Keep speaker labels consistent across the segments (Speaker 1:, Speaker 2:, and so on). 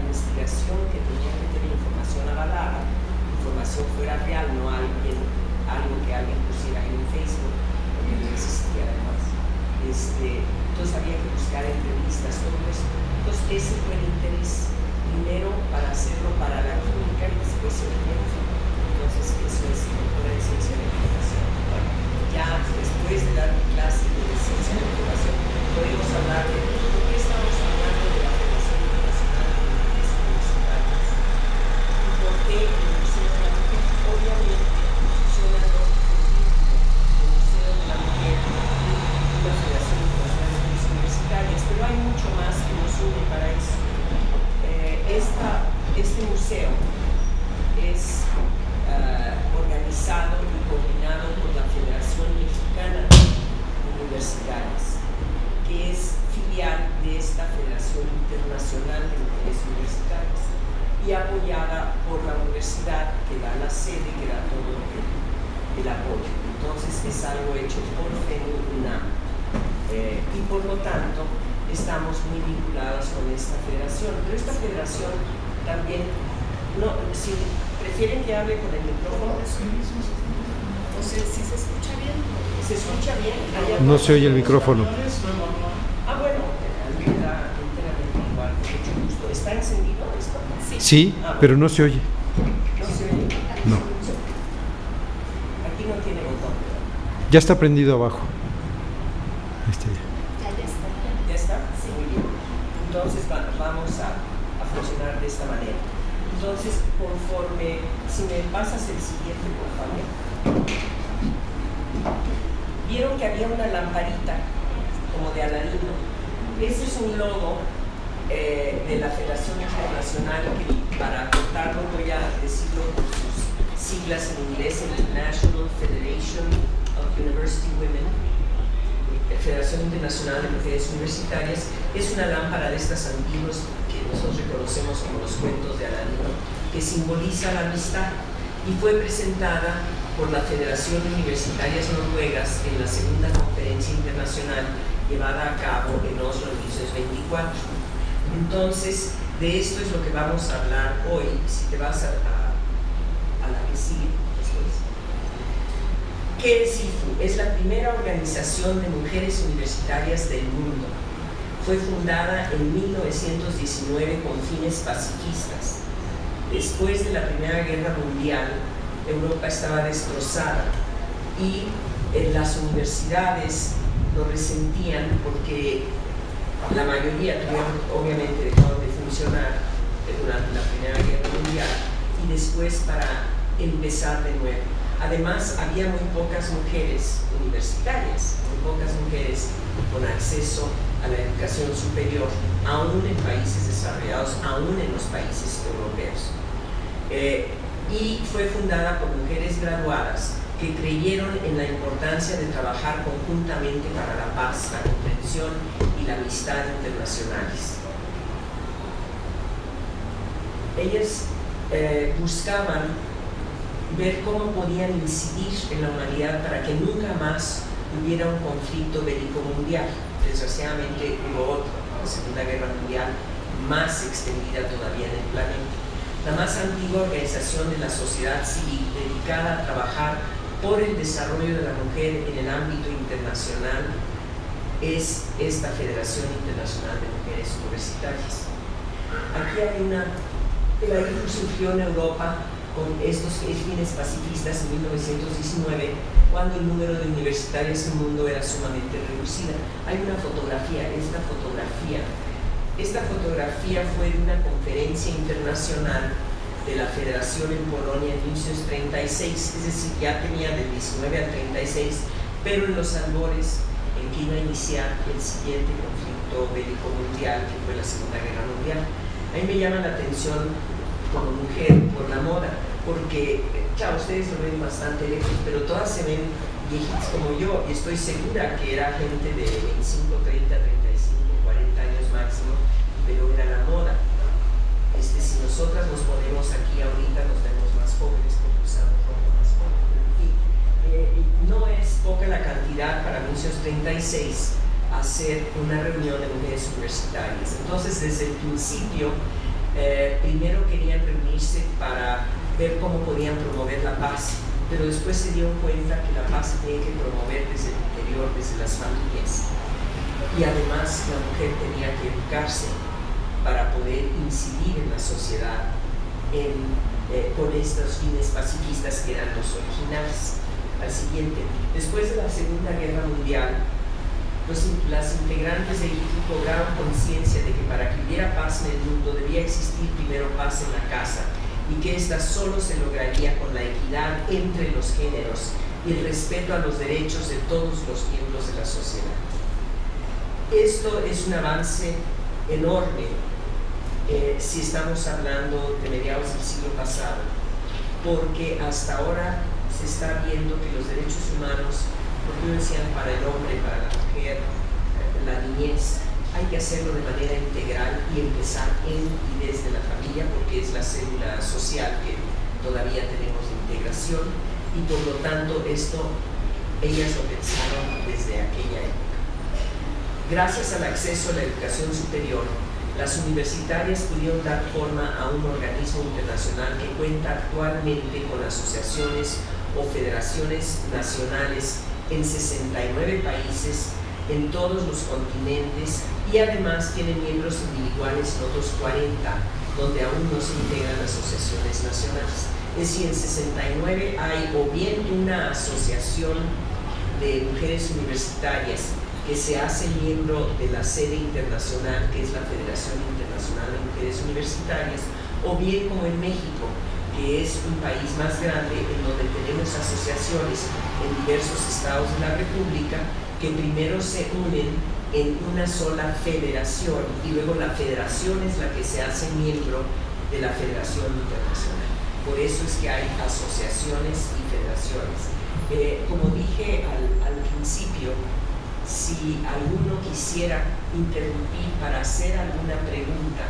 Speaker 1: investigación que tenía que tener información avalada, información fuera real, no algo que alguien pusiera en Facebook, porque no existía además. Entonces había que buscar entrevistas, todo eso. Entonces ese fue el interés, primero para hacerlo para la clínica y después el médico. Entonces eso es doctora de ciencia de la información. Bueno, ya después de dar mi clase de ciencia de la información, podemos hablar de por qué estamos hablando de la Federación Internacional de Mujeres Universitarias y por qué el Museo de la Mujer obviamente funciona dos el Museo de la Mujer y la Federación Internacional de Mujeres Universitarias, pero hay mucho más que nos une para eso. Este museo es organizado y coordinado por la Federación Mexicana de Universitarias, que es filial de esta Federación Internacional de Mujeres Universitarias y apoyada por la universidad que da la sede, que da todo el apoyo. Entonces es algo hecho por FEMU-UNAM y por lo tanto estamos muy vinculados con esta federación, pero esta federación también, si prefieren que hable con el micrófono,
Speaker 2: No sé si se escucha bien.
Speaker 1: ¿se escucha bien?
Speaker 3: No se oye el micrófono.
Speaker 1: Bueno, queda enteramente igual, con mucho gusto. ¿Está encendido esto?
Speaker 3: Sí, pero no se oye.
Speaker 1: ¿No se oye?
Speaker 3: No.
Speaker 1: Aquí no tiene botón.
Speaker 3: Ya está prendido abajo.
Speaker 1: ¿Ya está? Sí, muy bien. Entonces vamos a funcionar de esta manera. Entonces, conforme, si me pasas el siguiente, por favor. Vieron que había una lamparita como de Aladino. Ese es un logo de la Federación Internacional que, para cortarlo, voy a decirlo por sus siglas en inglés, el International Federation of University Women, Federación Internacional de Mujeres Universitarias. Es una lámpara de estas antiguas que nosotros reconocemos como los cuentos de Aladino, que simboliza la amistad y fue presentada por la Federación de Universitarias Noruegas en la segunda conferencia internacional llevada a cabo en Oslo en 1924. Entonces, de esto es lo que vamos a hablar hoy. Si te vas a la que sigue después. ¿Qué es IFU? Es la primera organización de mujeres universitarias del mundo. Fue fundada en 1919 con fines pacifistas. Después de la Primera Guerra Mundial, Europa estaba destrozada y las universidades lo resentían porque la mayoría obviamente dejaron de funcionar durante la Primera Guerra Mundial y después para empezar de nuevo. Además, había muy pocas mujeres universitarias, muy pocas mujeres con acceso a la educación superior, aún en países desarrollados, aún en los países europeos. Y fue fundada por mujeres graduadas que creyeron en la importancia de trabajar conjuntamente para la paz, la comprensión y la amistad internacionales. Ellas buscaban ver cómo podían incidir en la humanidad para que nunca más hubiera un conflicto bélico mundial. Desgraciadamente hubo otro, la Segunda Guerra Mundial, más extendida todavía en el planeta. La más antigua organización de la sociedad civil dedicada a trabajar por el desarrollo de la mujer en el ámbito internacional es esta Federación Internacional de Mujeres Universitarias. Aquí hay la IFU surgió en Europa con estos fines pacifistas en 1919, cuando el número de universitarias en el mundo era sumamente reducida. Hay una fotografía, esta fotografía fue de una conferencia internacional de la Federación en Polonia en 1936, es decir, ya tenía del 19 al 36, pero en los albores en que iba a iniciar el siguiente conflicto bélico mundial, que fue la Segunda Guerra Mundial. A mí me llama la atención como mujer por la moda, porque, claro, ustedes lo ven bastante lejos, pero todas se ven viejitas como yo, y estoy segura que era gente de 25, 30, 35, 40 años máximo, pero era la moda. Si nosotras nos ponemos aquí ahorita, nos vemos más jóvenes porque usamos ropa más joven. No es poca la cantidad para 1936 hacer una reunión de mujeres universitarias. Entonces, desde el principio, Primero querían reunirse para ver cómo podían promover la paz, pero después se dieron cuenta que la paz se tiene que promover desde el interior, desde las familias. Y además la mujer tenía que educarse para poder incidir en la sociedad con estos fines pacifistas que eran los originales. Al siguiente, después de la Segunda Guerra Mundial, las integrantes del IFU cobraron conciencia de que para que hubiera paz en el mundo debía existir primero paz en la casa, y que ésta solo se lograría con la equidad entre los géneros y el respeto a los derechos de todos los miembros de la sociedad. Esto es un avance enorme si estamos hablando de mediados del siglo pasado, porque hasta ahora se está viendo que los derechos humanos, porque decían para el hombre, para la mujer, la niñez, hay que hacerlo de manera integral y empezar en y desde la familia, porque es la célula social que todavía tenemos de integración, y por lo tanto esto ellas lo pensaron desde aquella época. Gracias al acceso a la educación superior, las universitarias pudieron dar forma a un organismo internacional que cuenta actualmente con asociaciones o federaciones nacionales en 69 países, en todos los continentes, y además tiene miembros individuales en otros 40, donde aún no se integran asociaciones nacionales. Es decir, en 69 hay o bien una asociación de mujeres universitarias que se hace miembro de la sede internacional, que es la Federación Internacional de Mujeres Universitarias, o bien como en México, que es un país más grande en donde tenemos asociaciones en diversos estados de la República que primero se unen en una sola federación y luego la federación es la que se hace miembro de la Federación Internacional. Por eso es que hay asociaciones y federaciones. Como dije al principio, si alguno quisiera interrumpir para hacer alguna pregunta,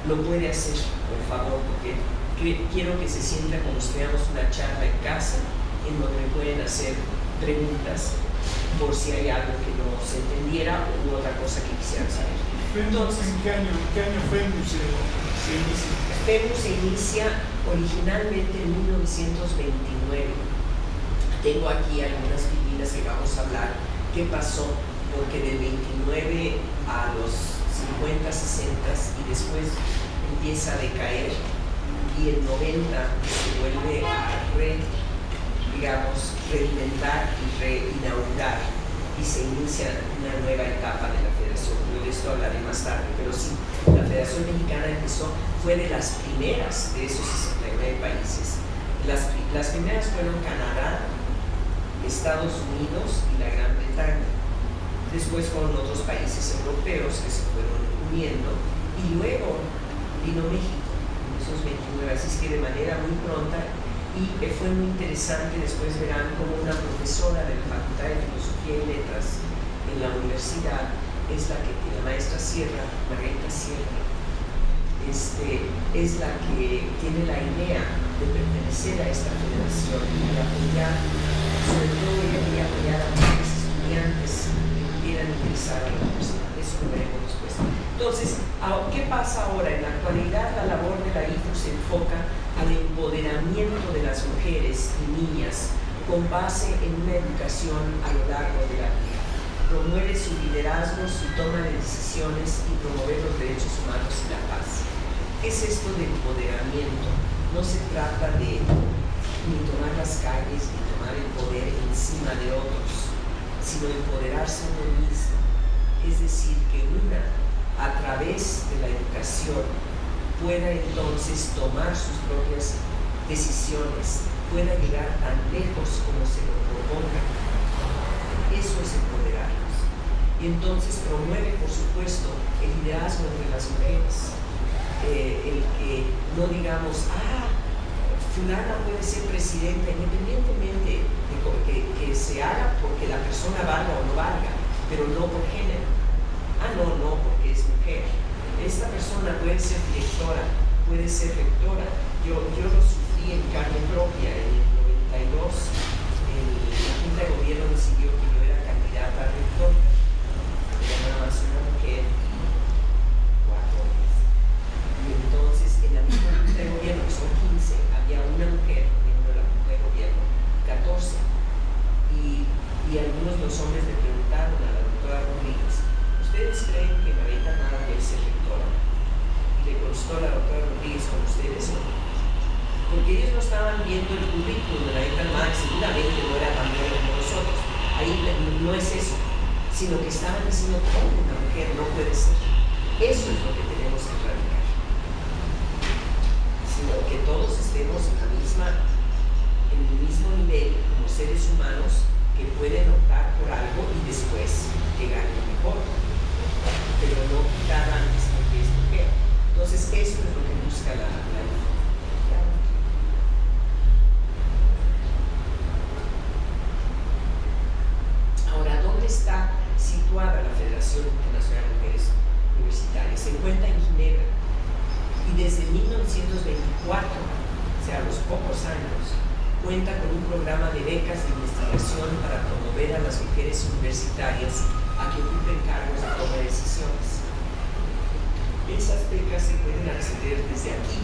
Speaker 1: lo puede hacer, por favor, porque quiero que se sienta como si tuviéramos una charla en casa en donde me pueden hacer preguntas por si hay algo que no se entendiera o otra cosa que quisieran saber. Entonces,
Speaker 4: ¿en qué año FEMU se inicia?
Speaker 1: FEMU se inicia originalmente en 1929. Tengo aquí algunas figuras que vamos a hablar. ¿Qué pasó? Porque del 29 a los 50, 60 y después empieza a decaer, y el 90 se vuelve a reinventar y reinaugurar, y se inicia una nueva etapa de la federación. Yo de esto hablaré más tarde, pero sí, la Federación Mexicana fue de las primeras de esos 69 países. Las primeras fueron Canadá, Estados Unidos y la Gran Bretaña. Después fueron otros países europeos que se fueron uniendo, y luego vino México en esos 29, así es que de manera muy pronta. Y fue muy interesante, después verán como una profesora de la Facultad de Filosofía y Letras en la universidad es la maestra Sierra, Margarita Sierra, es la que tiene la idea de pertenecer a esta federación y de apoyar, sobre todo ella quería apoyar a muchos estudiantes que pudieran ingresar a la universidad. Eso lo veremos después. Entonces, ¿qué pasa ahora? En la actualidad la labor de la IFU se enfoca al empoderamiento de las mujeres y niñas con base en una educación a lo largo de la vida. Promueve su liderazgo, su toma de decisiones y promover los derechos humanos y la paz. ¿Qué es esto de empoderamiento? No se trata de ni tomar las calles ni tomar el poder encima de otros, sino empoderarse uno mismo. Es decir, que una, a través de la educación, pueda entonces tomar sus propias decisiones, pueda llegar tan lejos como se lo proponga. Eso es empoderarnos. Y entonces promueve, por supuesto, el liderazgo entre las mujeres. El que no digamos, fulana puede ser presidenta, independientemente de que se haga porque la persona valga o no valga, pero no por género. No, porque es mujer. Esta persona puede ser directora, puede ser rectora. Yo lo sufrí en carne propia en el 92. La Junta de Gobierno decidió que yo era candidata a rector. Era nada más una mujer, 4 horas. Y entonces porque ellos no estaban viendo el currículum de la beca Almada, seguramente no era tan bueno como nosotros. Ahí no es eso, sino que estaban diciendo cómo una mujer no puede ser. Eso es lo que tenemos que erradicar. Sino que todos estemos en el mismo nivel como seres humanos que pueden optar por algo y después que ganen mejor, pero no quitar antes porque es mujer. Entonces eso es lo que busca la Ahora, ¿dónde está situada la Federación Internacional de Mujeres Universitarias? Se encuentra en Ginebra y desde 1924, o sea, a los pocos años, cuenta con un programa de becas de investigación para promover a las mujeres universitarias a que ocupen cargos de toma de decisiones. Esas becas se pueden acceder desde aquí,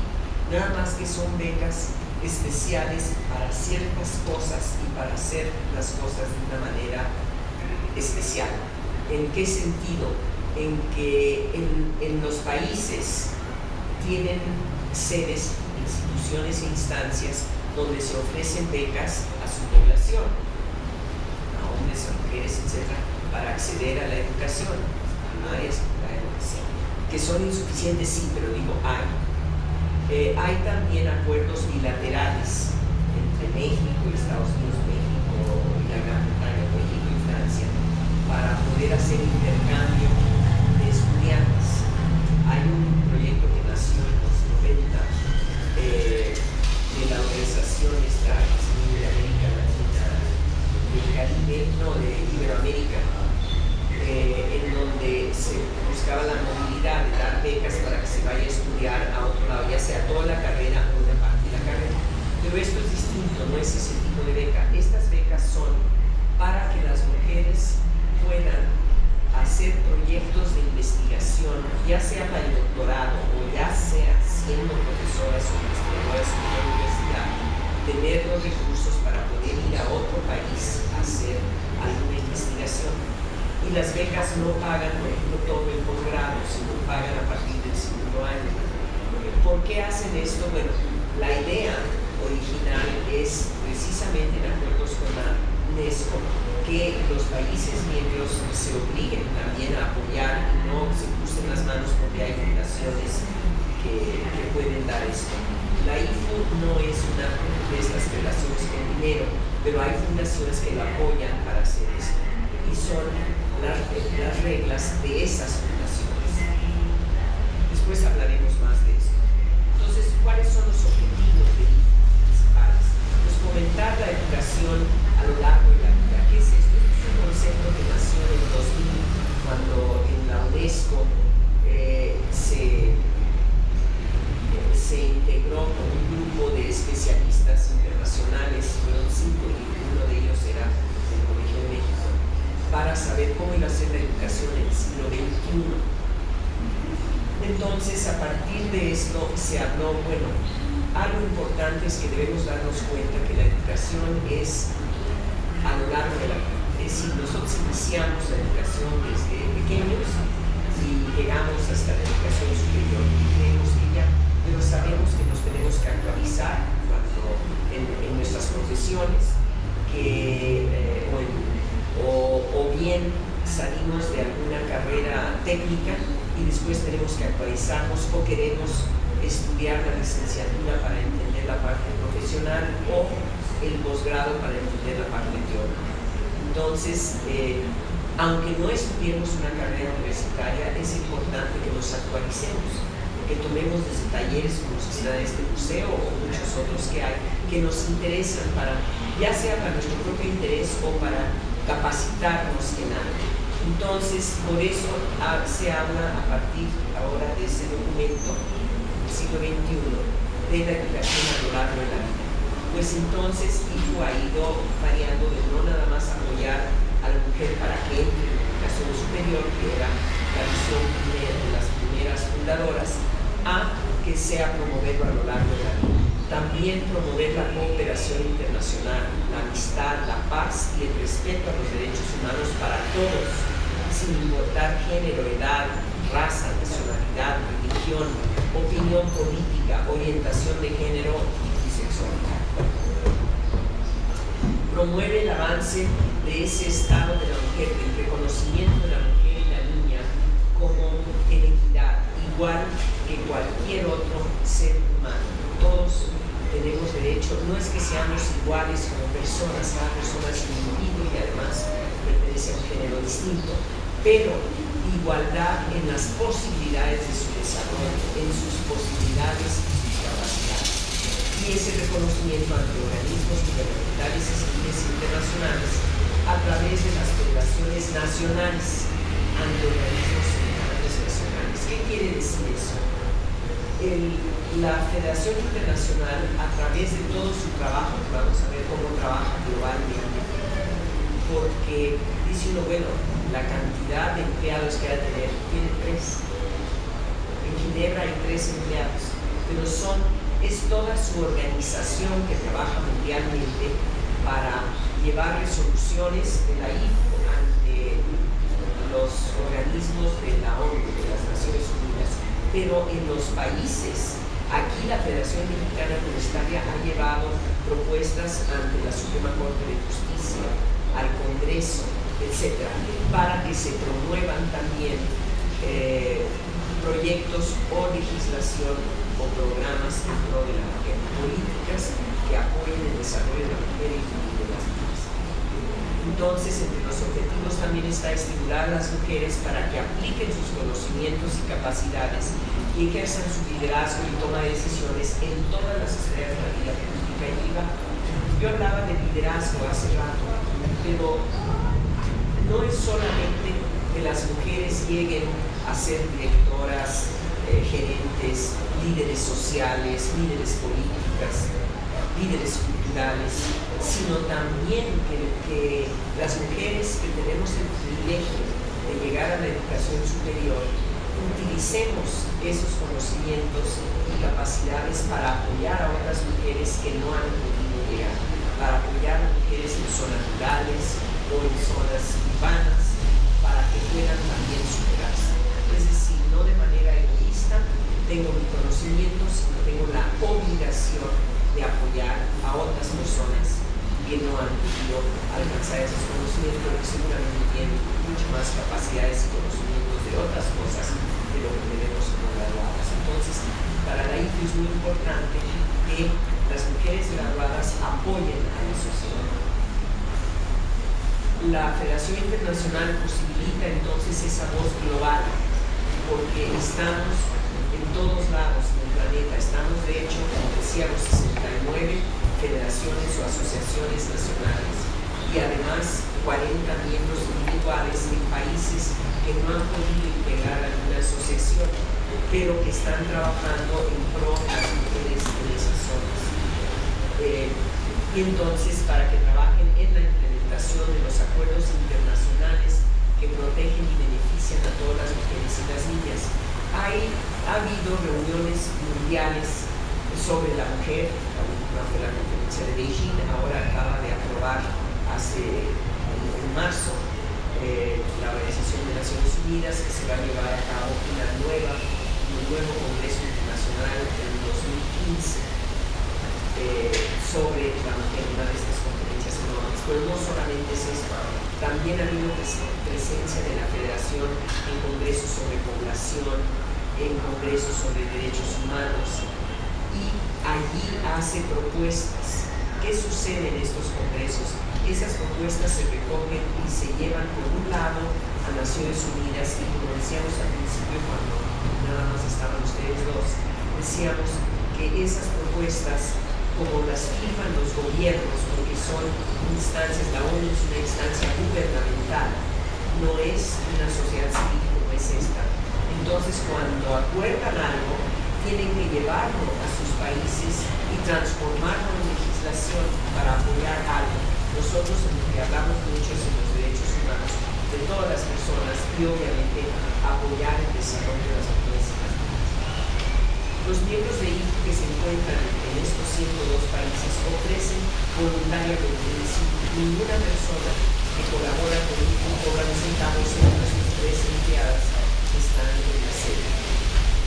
Speaker 1: nada más que son becas especiales para ciertas cosas y para hacer las cosas de una manera especial. ¿En qué sentido? En que en los países tienen sedes, instituciones e instancias donde se ofrecen becas a su población, a hombres, a mujeres, etc., para acceder a la educación, la educación, que son insuficientes, sí, pero digo, hay. Hay también acuerdos bilaterales entre México y Estados Unidos, México y la Gran Bretaña, México y Francia, para poder hacer intercambio de estudiantes. Hay un proyecto que nació en los 90 de la organización de América Latina, del Caribe, no, de Iberoamérica, en donde se buscaba la movilidad de dar becas para que se vaya a estudiar a otro lado, ya sea toda la carrera o una parte de la carrera. Pero esto es distinto, no es ese tipo de beca. Estas becas son para que las mujeres puedan hacer proyectos de investigación, ya sea para el doctorado o ya sea siendo profesoras o investigadoras en la universidad, tener los recursos para poder ir a otro país a hacer alguna investigación. Y las becas no pagan, por ejemplo, todo el posgrado, sino pagan a partir del segundo año. ¿Por qué hacen esto? Bueno, la idea original es precisamente en acuerdos con la UNESCO que los países miembros se obliguen también a apoyar y no se crucen las manos porque hay fundaciones que pueden dar esto. La IFU no es una de estas relaciones con dinero, pero hay fundaciones que lo apoyan para hacer esto. Y son las reglas de esas fundaciones. Después hablaremos más de esto. Entonces, ¿cuáles son los objetivos de IFU principales? Pues fomentar la educación a lo largo de la vida. ¿Qué es esto? Este es un concepto que nació en el 2000, cuando en la UNESCO se integró con un grupo de especialistas internacionales, fueron 5 y uno de ellos era del Colegio de México, para saber cómo iba a ser la educación en el siglo XXI. Entonces, a partir de esto se habló, bueno, algo importante es que debemos darnos cuenta que la educación es a lo largo de la vida. Es decir, nosotros iniciamos la educación desde pequeños y llegamos hasta la educación superior y creemos que ya, pero sabemos que nos tenemos que actualizar en nuestras profesiones, o bien salimos de alguna carrera técnica y después tenemos que actualizarnos o queremos estudiar la licenciatura para entender la parte profesional o el posgrado para entender la parte teórica. Entonces, aunque no estudiemos una carrera universitaria, es importante que nos actualicemos, que tomemos desde talleres como los que están en este museo o muchos otros que hay, que nos interesan para, ya sea para nuestro propio interés o para capacitarnos en algo. Entonces, por eso se habla a partir ahora de ese documento del siglo XXI de la educación a lo largo de la vida. Pues entonces IFU ha ido variando de no nada más apoyar a la mujer para que entre en la educación superior, que era la visión de las primeras fundadoras, a que sea promoverlo a lo largo de la vida. También promover la cooperación internacional, la amistad, la paz y el respeto a los derechos humanos para todos, sin importar género, edad, raza, nacionalidad, religión, opinión política, orientación de género, dice Promueve el avance de ese estado de la mujer, del reconocimiento de la mujer y la niña como en equidad, igual que cualquier otro ser humano. Todos tenemos derecho, no es que seamos iguales como personas, cada persona es un individuo y además pertenece a un género distinto, pero igualdad en las posibilidades de su desarrollo, en sus posibilidades y sus capacidades. Y ese reconocimiento ante organismos gubernamentales y civiles internacionales a través de las federaciones nacionales ante organismos semejantes nacionales. ¿Qué quiere decir eso? La Federación Internacional, a través de todo su trabajo, que vamos a ver cómo trabaja globalmente, porque dice uno, bueno, la cantidad de empleados que ha de tener, tiene 3. En Ginebra hay 3 empleados, pero es toda su organización que trabaja mundialmente para llevar resoluciones de la IFO ante los organismos de la ONU, de las Naciones Unidas, pero en los países. Aquí la Federación Mexicana Universitaria ha llevado propuestas ante la Suprema Corte de Justicia, al Congreso, etc., para que se promuevan también proyectos o legislación o programas en pro de la mujer, políticas que apoyen el desarrollo de la mujer y de las niñas. Entonces, entre los objetivos también está estimular a las mujeres para que apliquen sus conocimientos y capacidades y ejerzan su liderazgo y toma de decisiones en todas las esferas de la vida pública y privada. Yo hablaba de liderazgo hace rato, pero no es solamente que las mujeres lleguen a ser directoras, gerentes, líderes sociales, líderes políticas, líderes culturales, sino también que las mujeres que tenemos el privilegio de llegar a la educación superior utilicemos esos conocimientos y capacidades para apoyar a otras mujeres que no han podido llegar, para apoyar a mujeres en zonas rurales o en zonas urbanas, para que puedan también superarse. Es decir, no de manera egoísta, tengo mi conocimiento, sino tengo la obligación de apoyar a otras personas que no han podido alcanzar esos conocimientos, que seguramente tienen mucho más capacidades y conocimientos de otras cosas de lo que tenemos como graduadas. Entonces, para la IFO es muy importante que las mujeres graduadas apoyen a la sociedad. La Federación Internacional posibilita entonces esa voz global, porque estamos en todos lados del planeta. Estamos, de hecho, como decíamos, 69 federaciones o asociaciones nacionales y además 40 miembros individuales en países que no han podido integrar alguna asociación, pero que están trabajando en pro de las mujeres en esas zonas. Y entonces, para que trabajen en la implementación de los acuerdos internacionales que protegen y benefician a todas las mujeres y las niñas. Ha habido reuniones mundiales sobre la mujer, la conferencia de Beijing, ahora acaba de aprobar en marzo la Organización de Naciones Unidas, que se va a llevar a cabo un nuevo Congreso Internacional en 2015 sobre la mujer, una de estas conferencias económicas. Pero no solamente es esto, también ha habido presencia de la Federación en congresos sobre población, en congresos sobre derechos humanos, y allí hace propuestas. ¿Qué sucede en estos congresos? Esas propuestas se recogen y se llevan por un lado a Naciones Unidas, y como decíamos al principio cuando nada más estaban ustedes dos, decíamos que esas propuestas, como las firman los gobiernos, porque son instancias, la ONU es una instancia gubernamental, no es una sociedad civil como es esta. Entonces, cuando acuerdan algo, tienen que llevarlo a sus países y transformarlo en legislación para apoyar algo. Nosotros en lo que hablamos mucho es en los derechos humanos de todas las personas y obviamente apoyar el desarrollo de las mujeres y las niñas. Los miembros de IFO que se encuentran en estos 102 países ofrecen voluntariamente, es decir, ninguna persona que colabora con IFO cobra un centavo, según las 3 empleadas que están en la sede.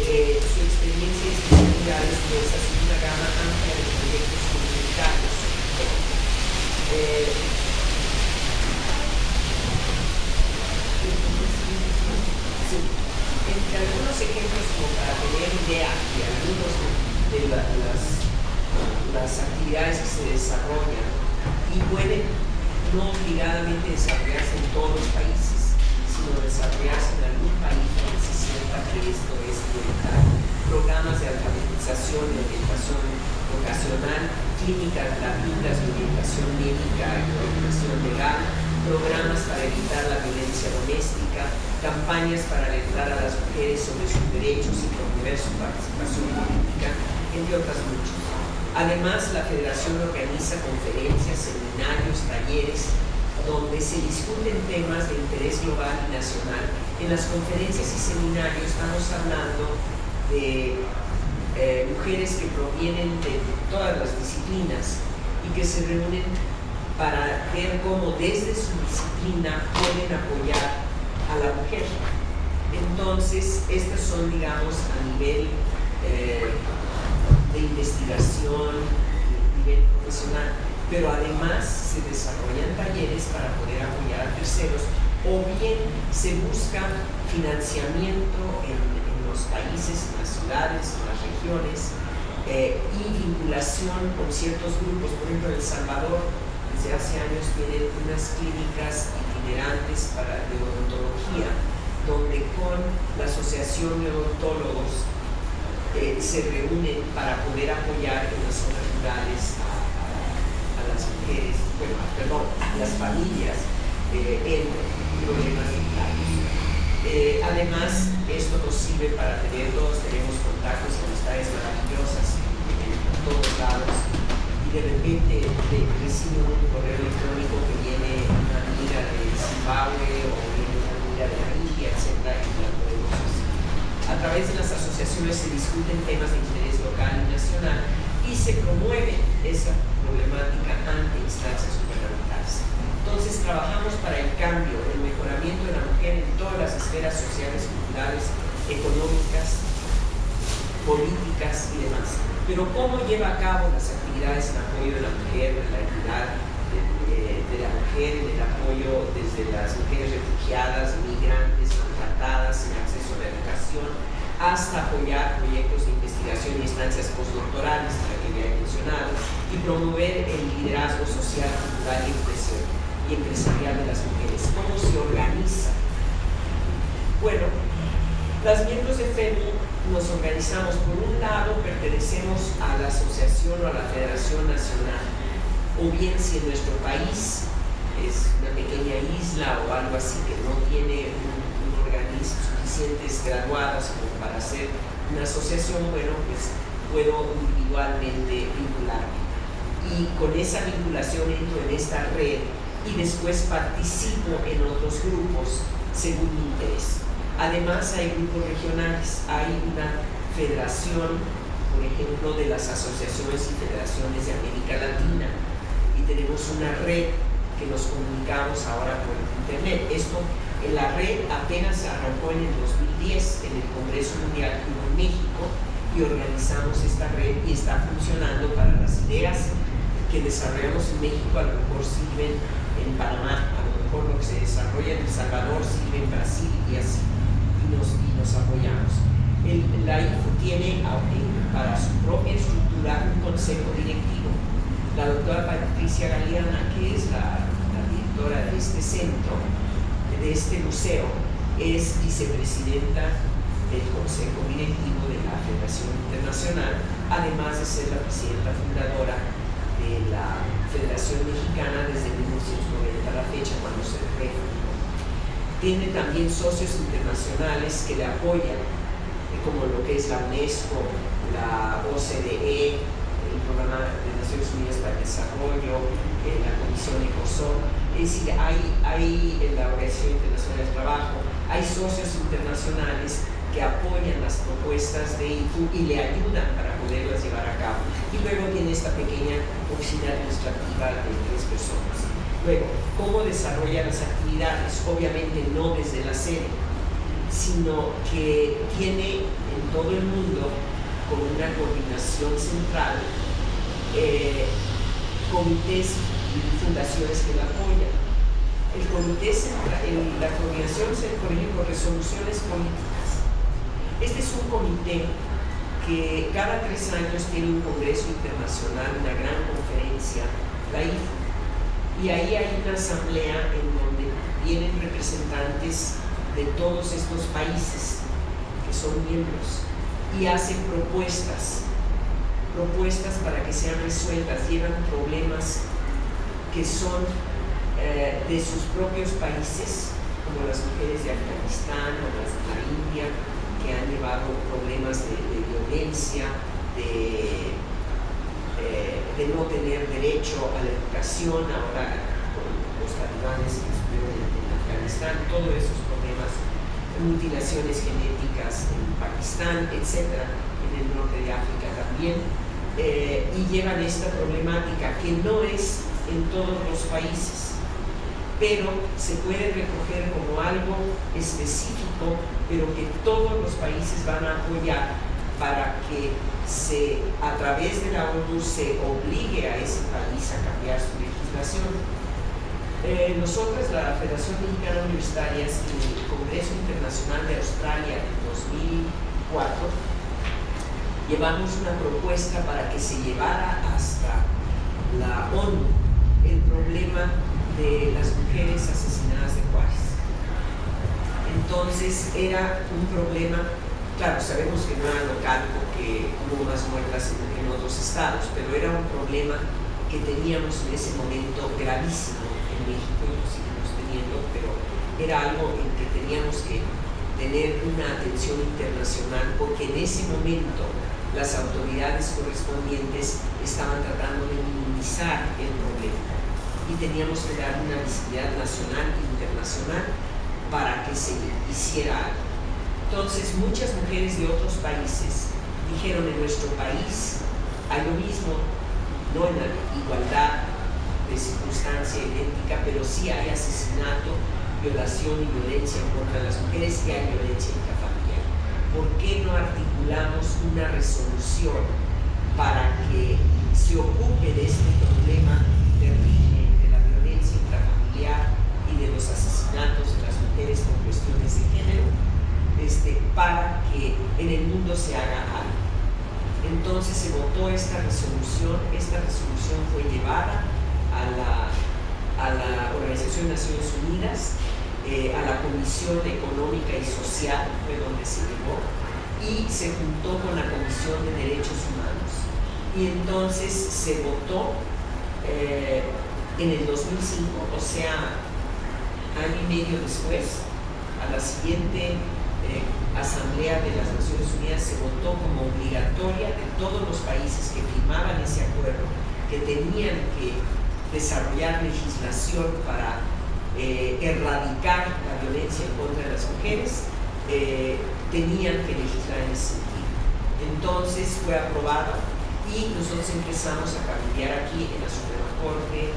Speaker 1: Su experiencia y especialidades diversas y una gama amplia de proyectos comunitarios. Sí. Entre algunos ejemplos, como para tener idea de algunos de las actividades que se desarrollan y pueden no obligadamente desarrollarse en todos los países, sino desarrollarse en algún país donde se sienta que esto es prioritario. Programas de alfabetización y orientación vocacional, clínicas gratuitas de orientación médica y orientación legal, programas para evitar la violencia doméstica, campañas para alertar a las mujeres sobre sus derechos y promover su participación política, entre otras muchas. Además, la Federación organiza conferencias, seminarios, talleres, donde se discuten temas de interés global y nacional. En las conferencias y seminarios estamos hablando de mujeres que provienen de todas las disciplinas y que se reúnen para ver cómo desde su disciplina pueden apoyar a la mujer. Entonces, estas son, digamos, a nivel de investigación, a nivel profesional, pero además se desarrollan talleres para poder apoyar a terceros, o bien se busca financiamiento en los países, en las ciudades, en las regiones, y vinculación con ciertos grupos. Por ejemplo, en El Salvador, desde hace años tienen unas clínicas itinerantes de odontología, donde con la Asociación de Odontólogos se reúnen para poder apoyar en las zonas rurales a las mujeres, a las familias en problemas dentarios. Además, esto nos sirve para tenemos contactos y amistades maravillosas en todos lados, y de repente recibo un correo electrónico que viene una amiga de Zimbabue o viene una amiga de la India, etc. A través de las asociaciones se discuten temas de interés local y nacional y se promueve esa problemática ante instancias gubernamentales. Entonces, trabajamos para el cambio, el mejoramiento de la mujer en todas las esferas sociales, culturales, económicas, políticas y demás. Pero ¿cómo lleva a cabo las actividades en apoyo de la mujer, de la equidad de la mujer, en el apoyo desde las mujeres refugiadas, migrantes, maltratadas, sin acceso a la educación, hasta apoyar proyectos de investigación y estancias postdoctorales, que ya he mencionado, y promover el liderazgo social, cultural y empresarial de las mujeres? ¿Cómo se organiza? Bueno, las miembros de FEMI nos organizamos. Por un lado, pertenecemos a la asociación o a la Federación Nacional, o bien si en nuestro país es una pequeña isla o algo así que no tiene un organismo suficientes graduados como para hacer una asociación, bueno, pues puedo individualmente vincularme. Y con esa vinculación entro en esta red y después participo en otros grupos según mi interés. Además, hay grupos regionales, hay una federación, por ejemplo, de las asociaciones y federaciones de América Latina, y tenemos una red que nos comunicamos ahora por internet. Esto, en la red apenas arrancó en el 2010 en el Congreso Mundial que hubo en México, y organizamos esta red y está funcionando para las ideas que desarrollamos en México. A lo mejor sirven en Panamá, a lo mejor lo que se desarrolla en El Salvador sirve en Brasil, y así, y nos apoyamos. La IFU tiene para su propia estructura un consejo directivo. La doctora Patricia Galeana, que es la directora de este centro, de este museo, es vicepresidenta del consejo directivo de la Federación Internacional, además de ser la presidenta fundadora de la Federación Mexicana desde 1990 a la fecha, cuando se refundó. Tiene también socios internacionales que le apoyan, como lo que es la UNESCO, la OCDE, el Programa de Naciones Unidas para el Desarrollo, la Comisión ECOSOC. Es decir, hay en la Organización Internacional del Trabajo, hay socios internacionales que apoyan las propuestas de IFU y le ayudan para poderlas llevar a cabo. Y luego tiene esta pequeña oficina administrativa de 3 personas. Luego, ¿cómo desarrolla las actividades? Obviamente no desde la sede, sino que tiene en todo el mundo con una coordinación central comités y fundaciones que la apoyan. El comité, la coordinación se corrige por resoluciones políticas. Este es un comité que cada 3 años tiene un congreso internacional, una gran conferencia, la IFA, y ahí hay una asamblea en donde vienen representantes de todos estos países que son miembros y hacen propuestas para que sean resueltas, llevan problemas que son de sus propios países, como las mujeres de Afganistán o las de la India, que han llevado problemas de violencia, de no tener derecho a la educación, ahora con los talibanes que estuvieron en Afganistán, todos esos problemas, mutilaciones genéticas en Pakistán, etc., en el norte de África también, y llevan esta problemática que no es en todos los países, pero se puede recoger como algo específico, pero que todos los países van a apoyar para que a través de la ONU se obligue a ese país a cambiar su legislación. Nosotros, la Federación Mexicana de Universitarias, en el Congreso Internacional de Australia en 2004, llevamos una propuesta para que se llevara hasta la ONU el problema de las mujeres asesinadas de Juárez. Entonces era un problema, claro, sabemos que no era local porque hubo más muertas en otros estados, pero era un problema que teníamos en ese momento gravísimo en México y lo seguimos teniendo, pero era algo en que teníamos que tener una atención internacional porque en ese momento las autoridades correspondientes estaban tratando de minimizar el problema y teníamos que dar una visibilidad nacional e internacional para que se hiciera algo. Entonces muchas mujeres de otros países dijeron: en nuestro país hay lo mismo, no en la igualdad de circunstancia idéntica, pero sí hay asesinato, violación y violencia en contra de las mujeres, y hay violencia intrafamiliar. ¿Por qué no articulamos una resolución para que se ocupe de este problema terrible de la violencia intrafamiliar y de los asesinatos de las mujeres por cuestiones de género, para que en el mundo se haga algo? Entonces se votó esta resolución fue llevada a la Organización de Naciones Unidas, a la Comisión Económica y Social, fue donde se llevó, y se juntó con la Comisión de Derechos Humanos. Y entonces se votó en el 2005, o sea, año y medio después, a la siguiente Asamblea de las Naciones Unidas se votó como obligatoria de todos los países que firmaban ese acuerdo, que tenían que desarrollar legislación para erradicar la violencia en contra de las mujeres, tenían que legislar en ese sentido. Entonces fue aprobado y nosotros empezamos a cabildear aquí en la Suprema Corte,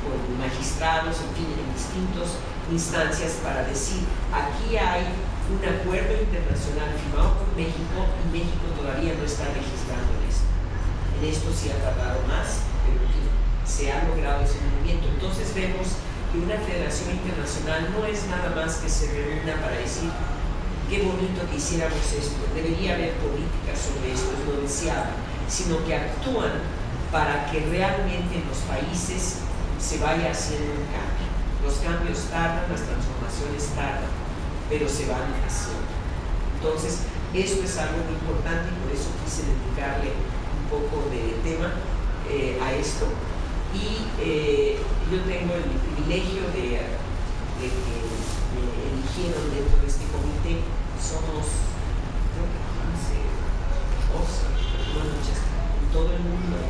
Speaker 1: con magistrados, en fin, en distintas instancias para decir: aquí hay un acuerdo internacional firmado por México y México todavía no está legislando en esto. En esto sí ha tardado más, pero se ha logrado ese movimiento. Entonces vemos que una federación internacional no es nada más que se reúna para decir: qué bonito que hiciéramos esto, debería haber políticas sobre esto, es lo deseable, sino que actúan para que realmente en los países se vaya haciendo un cambio. Los cambios tardan, las transformaciones tardan, pero se van haciendo. Entonces, esto es algo muy importante y por eso quise dedicarle un poco de tema a esto. Y yo tengo el privilegio de que me eligieron dentro de este comité. Somos, creo que 15, 12, no muchas, en todo el mundo,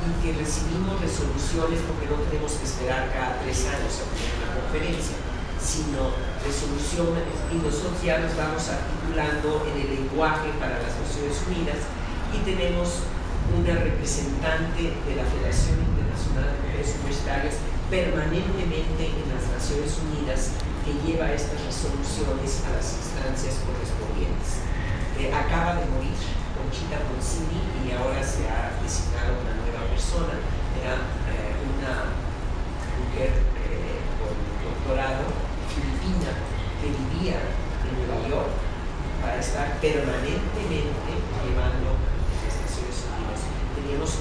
Speaker 1: y que recibimos resoluciones porque no tenemos que esperar cada 3 años a tener una conferencia, sino resoluciones, y nosotros ya nos vamos articulando en el lenguaje para las Naciones Unidas, y tenemos una representante de la Federación Internacional de Mujeres Universitarias permanentemente en las Naciones Unidas que lleva estas resoluciones a las instancias correspondientes. Acaba de morir Conchita Ponsini y ahora se ha designado una nueva persona. Era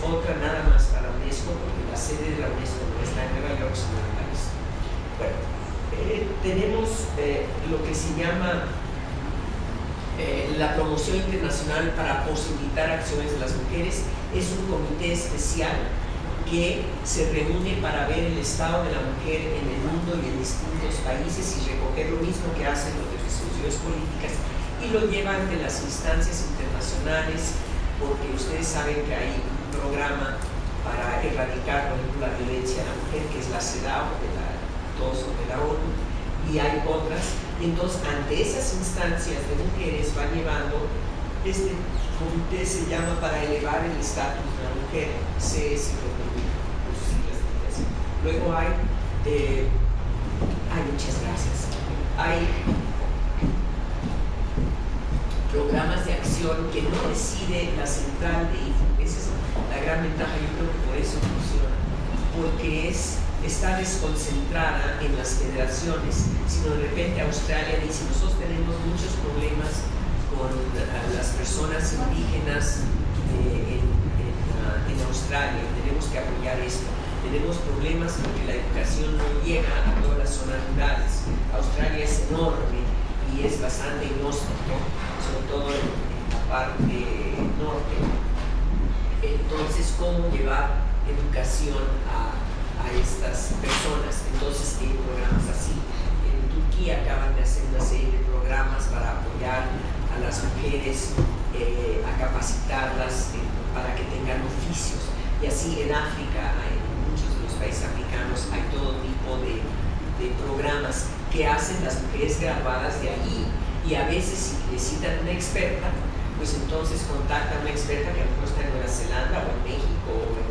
Speaker 1: otra nada más para la UNESCO, porque la sede de la UNESCO no está en Nueva York, sino en París. Bueno, tenemos lo que se llama la promoción internacional para posibilitar acciones de las mujeres. Es un comité especial que se reúne para ver el estado de la mujer en el mundo y en distintos países y recoger lo mismo que hacen las resoluciones políticas y lo lleva ante las instancias internacionales, porque ustedes saben que hay un programa para erradicar, por ejemplo, la violencia a la mujer, que es la CEDAW, de la ONU, y hay otras. Entonces, ante esas instancias de mujeres va llevando, este comité se llama para elevar el estatus de la mujer, CSW, por sus siglas de inglés. Luego hay muchas gracias, hay programas de acción que no decide la central de IFU. Esa es la gran ventaja, yo creo que por eso funciona, porque está desconcentrada en las federaciones, sino de repente Australia dice: nosotros tenemos muchos problemas con las personas indígenas en Australia, tenemos que apoyar esto. Tenemos problemas porque la educación no llega a todas las zonas rurales. Australia es enorme y es bastante inhóspito, sobre todo en la parte norte. Entonces, ¿cómo llevar educación a estas personas? Entonces, hay programas así. En Turquía acaban de hacer una serie de programas para apoyar a las mujeres, a capacitarlas para que tengan oficios. Y así en África, en muchos de los países africanos, hay todo tipo de programas que hacen las mujeres graduadas de allí. Y a veces, si necesitan una experta, pues entonces contactan a una experta que a lo mejor está en Nueva Zelanda o en México o en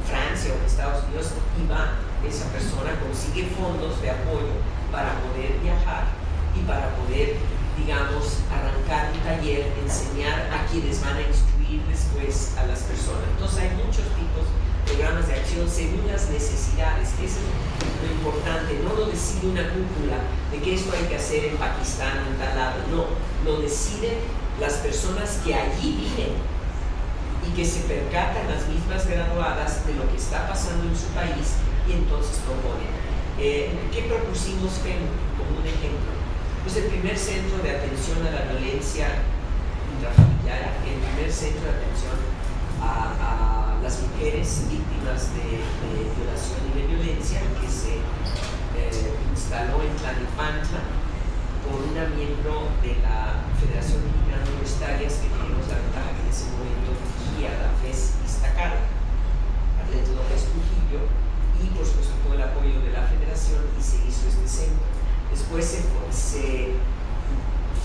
Speaker 1: Francia o en Estados Unidos, y va, esa persona consigue fondos de apoyo para poder viajar y para poder, digamos, arrancar un taller, enseñar a quienes van a instruir después a las personas. Entonces hay muchos tipos de programas de acción según las necesidades, que eso es lo importante. No lo decide una cúpula de que esto hay que hacer en Pakistán o en tal lado, no, lo deciden las personas que allí viven y que se percatan, las mismas graduadas, de lo que está pasando en su país, y entonces proponen. ¿Qué propusimos, FEM, como un ejemplo? Pues el primer centro de atención a la violencia intrafamiliar, el primer centro de atención a las mujeres víctimas de violación y de violencia, que se instaló en Tlalnepantla por una miembro de la Federación Mexicana de Universitarias, que tenemos la ventaja que en ese momento dirigía la FES Iztacala, Arlette López Trujillo, y por supuesto todo el apoyo de la Federación, y se hizo este centro. Después se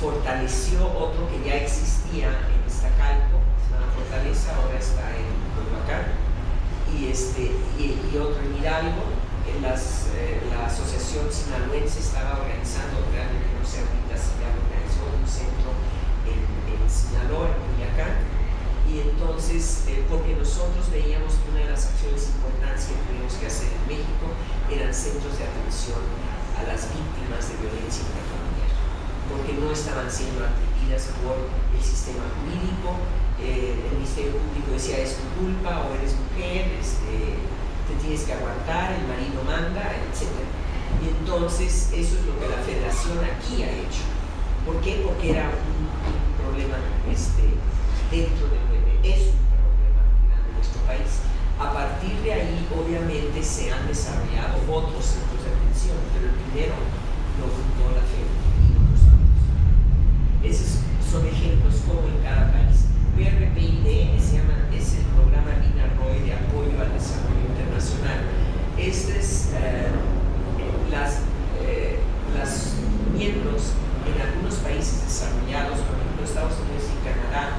Speaker 1: fortaleció otro que ya existía en Iztacalco, se llama Fortaleza, ahora está en Coyoacán, y otro en Hidalgo. La Asociación Sinaloense estaba organizando, realmente no sé ahorita si ya organizó un centro en Sinaloa, en Culiacán, y entonces, porque nosotros veíamos que una de las acciones importantes que teníamos que hacer en México eran centros de atención a las víctimas de violencia intrafamiliar, porque no estaban siendo atendidas por el sistema jurídico. El Ministerio Público decía: es tu culpa, o eres mujer, te tienes que aguantar, el marido manda, etc. Y entonces eso es lo que la Federación aquí ha hecho. ¿Por qué? Porque era un problema dentro de es un problema grande en nuestro país. A partir de ahí, obviamente, se han desarrollado otros centros de atención, pero el primero lo fundó la FED y no nosotros. Esos son ejemplos como en cada país. PRPID es el programa INARROI de apoyo al desarrollo internacional. Las miembros en algunos países desarrollados, por ejemplo Estados Unidos y Canadá,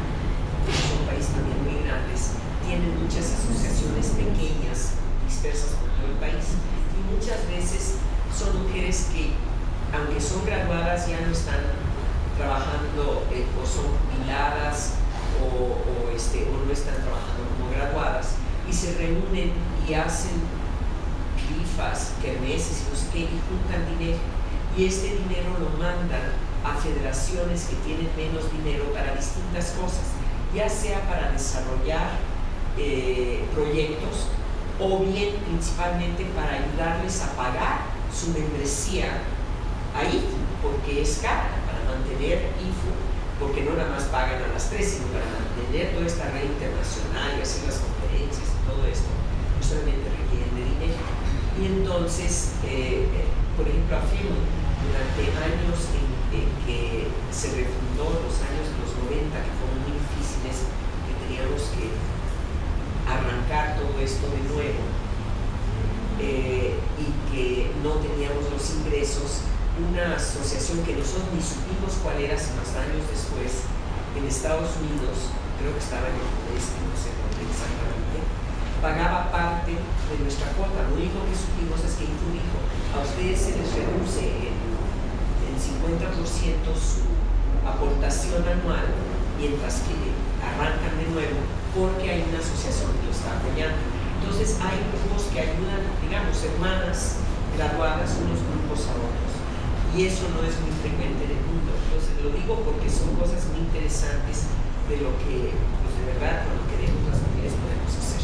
Speaker 1: que son países también muy grandes, tienen muchas asociaciones pequeñas dispersas por todo el país, y muchas veces son mujeres que, aunque son graduadas, ya no están trabajando o son jubiladas o no están trabajando como graduadas, y se reúnen y hacen rifas, kermeses y no sé qué, y juntan dinero, y este dinero lo mandan a federaciones que tienen menos dinero para distintas cosas, ya sea para desarrollar proyectos, o bien principalmente para ayudarles a pagar su membresía a IFU, porque es cara para mantener IFU, porque no nada más pagan a las 3, sino para mantener toda esta red internacional y hacer las conferencias y todo esto, no solamente requieren de dinero. Y entonces, por ejemplo, AFIM, durante años en que se refundó, los años de los 90, que fueron muy difíciles, que teníamos que arrancar todo esto de nuevo, y que no teníamos los ingresos, una asociación que nosotros ni supimos cuál era, sino hasta años después, en Estados Unidos, creo que estaba en el Congreso, no sé dónde exactamente, pagaba parte de nuestra cuota. Lo único que supimos es que IFU dijo: a ustedes se les reduce en 50% su aportación anual, mientras que arrancan de nuevo, porque hay una asociación que lo está apoyando. Entonces hay grupos que ayudan, digamos, hermanas graduadas, unos grupos a otros, y eso no es muy frecuente en el mundo. Entonces lo digo porque son cosas muy interesantes de lo que, pues de verdad, con lo que las mujeres podemos hacer.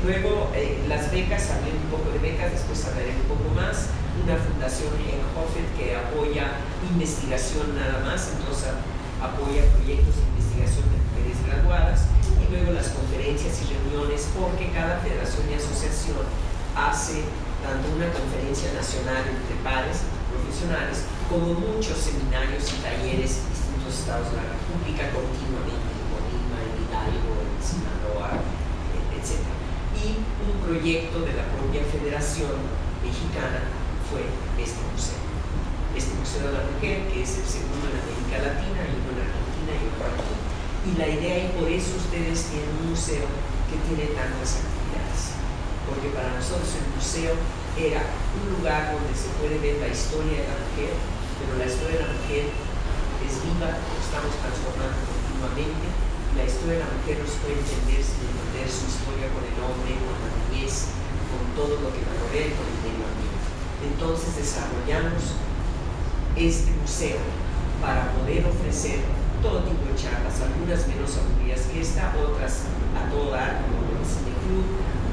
Speaker 1: Luego, las becas, hablé un poco de becas, después hablaré un poco más. Una fundación Henhofer que apoya investigación nada más, entonces apoya proyectos de investigación de mujeres graduadas. Y luego las conferencias y reuniones, porque cada federación y asociación hace tanto una conferencia nacional entre pares profesionales, como muchos seminarios y talleres en distintos estados de la República continuamente, en Colima, en Hidalgo, en Sinaloa, etc. Y un proyecto de la propia Federación Mexicana fue este museo. Este Museo de la Mujer, que es el segundo en América Latina, y uno en Argentina y otro aquí. Y la idea, y por eso ustedes tienen un museo que tiene tantas actividades. Porque para nosotros el museo era un lugar donde se puede ver la historia de la mujer, pero la historia de la mujer es viva, lo estamos transformando continuamente, y la historia de la mujer nos puede entender sin entender su historia con el hombre, con la niñez, con todo lo que la rodea, con el medio ambiente. Entonces desarrollamos este museo para poder ofrecer todo tipo de charlas, algunas menos aburridas que esta, otras a todo dar, como el Cine Club,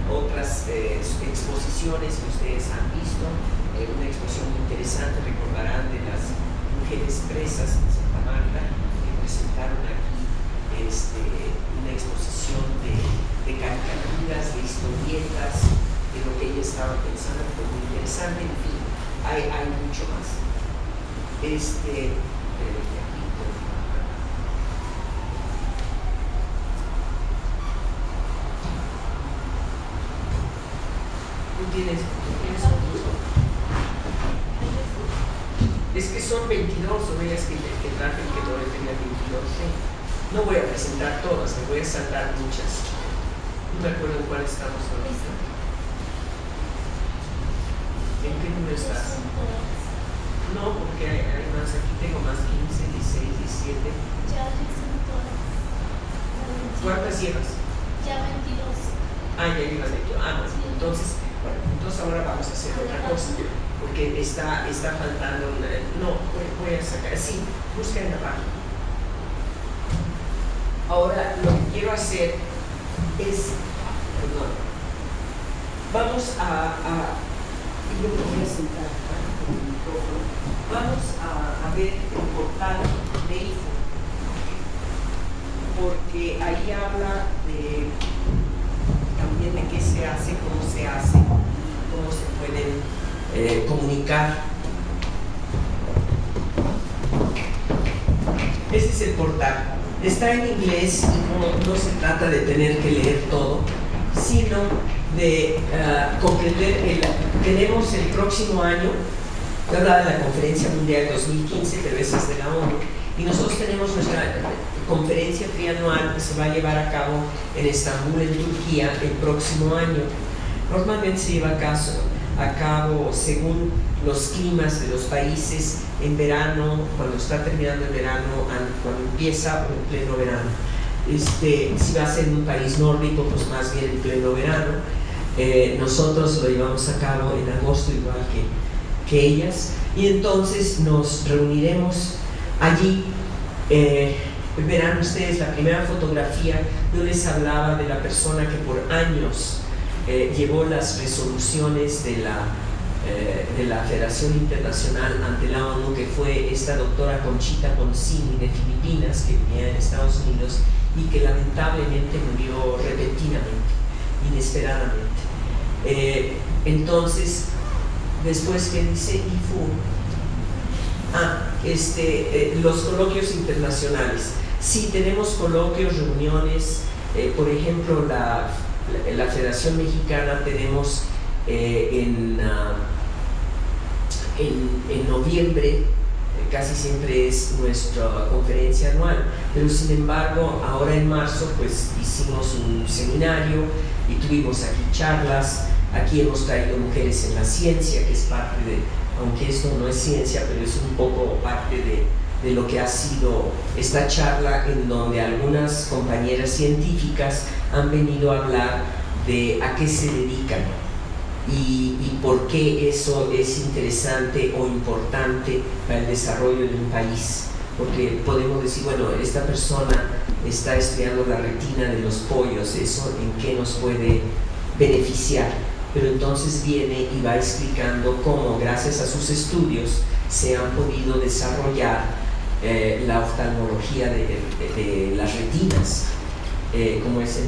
Speaker 1: otras exposiciones que ustedes han visto, una exposición muy interesante, recordarán, de las mujeres presas en Santa Marta, que presentaron aquí una exposición de caricaturas, de historietas, de lo que ella estaba pensando, fue muy interesante. En fin, hay mucho más. ¿Tienes otro? Es que son 22, son ellas que traje que no tenía 22. ¿Sí? No voy a presentar todas, me voy a saltar muchas. No me acuerdo en cuál estamos ahorita. ¿En qué número estás? No, porque hay más, aquí tengo más 15, 16, 17.
Speaker 2: Ya son todas.
Speaker 1: ¿Cuántas llevas?
Speaker 2: Ya 22.
Speaker 1: Ah, ya llevas 22. Ah, bueno, entonces ahora vamos a hacer otra cosa, porque está faltando una. No, voy a sacar, sí, busca en la página. Ahora lo que quiero hacer es, perdón, vamos yo me voy a sentar con el micrófono, vamos a ver el portal de IFU, porque ahí habla también de qué se hace, cómo se pueden comunicar. Este es el portal. Está en inglés y no se trata de tener que leer todo, sino de comprender que tenemos el próximo año, la Conferencia Mundial 2015, pero esa es de la ONU, y nosotros tenemos nuestra conferencia trianual que se va a llevar a cabo en Estambul, en Turquía, el próximo año. Normalmente se lleva a cabo según los climas de los países, en verano, cuando está terminando el verano, cuando empieza o en pleno verano. Si va a ser en un país nórdico, pues más bien en pleno verano. Nosotros lo llevamos a cabo en agosto, igual que ellas, y entonces nos reuniremos allí Verán ustedes la primera fotografía. Yo les hablaba de la persona que por años llevó las resoluciones de la Federación Internacional ante la ONU, que fue esta doctora Conchita Poncini de Filipinas, que vivía en Estados Unidos y que lamentablemente murió repentinamente, inesperadamente. Entonces, después, ¿qué dice IFU? Los coloquios internacionales. Sí, tenemos coloquios, reuniones. Por ejemplo, la Federación Mexicana tenemos en noviembre, casi siempre es nuestra conferencia anual, pero sin embargo ahora en marzo pues hicimos un seminario y tuvimos aquí charlas. Aquí hemos traído Mujeres en la Ciencia, que es parte de, aunque esto no es ciencia, pero es un poco parte de lo que ha sido esta charla, en donde algunas compañeras científicas han venido a hablar de a qué se dedican y por qué eso es interesante o importante para el desarrollo de un país. Porque podemos decir, bueno, esta persona está estudiando la retina de los pollos, ¿eso en qué nos puede beneficiar? Pero entonces viene y va explicando cómo, gracias a sus estudios, se han podido desarrollar la oftalmología de las retinas, como es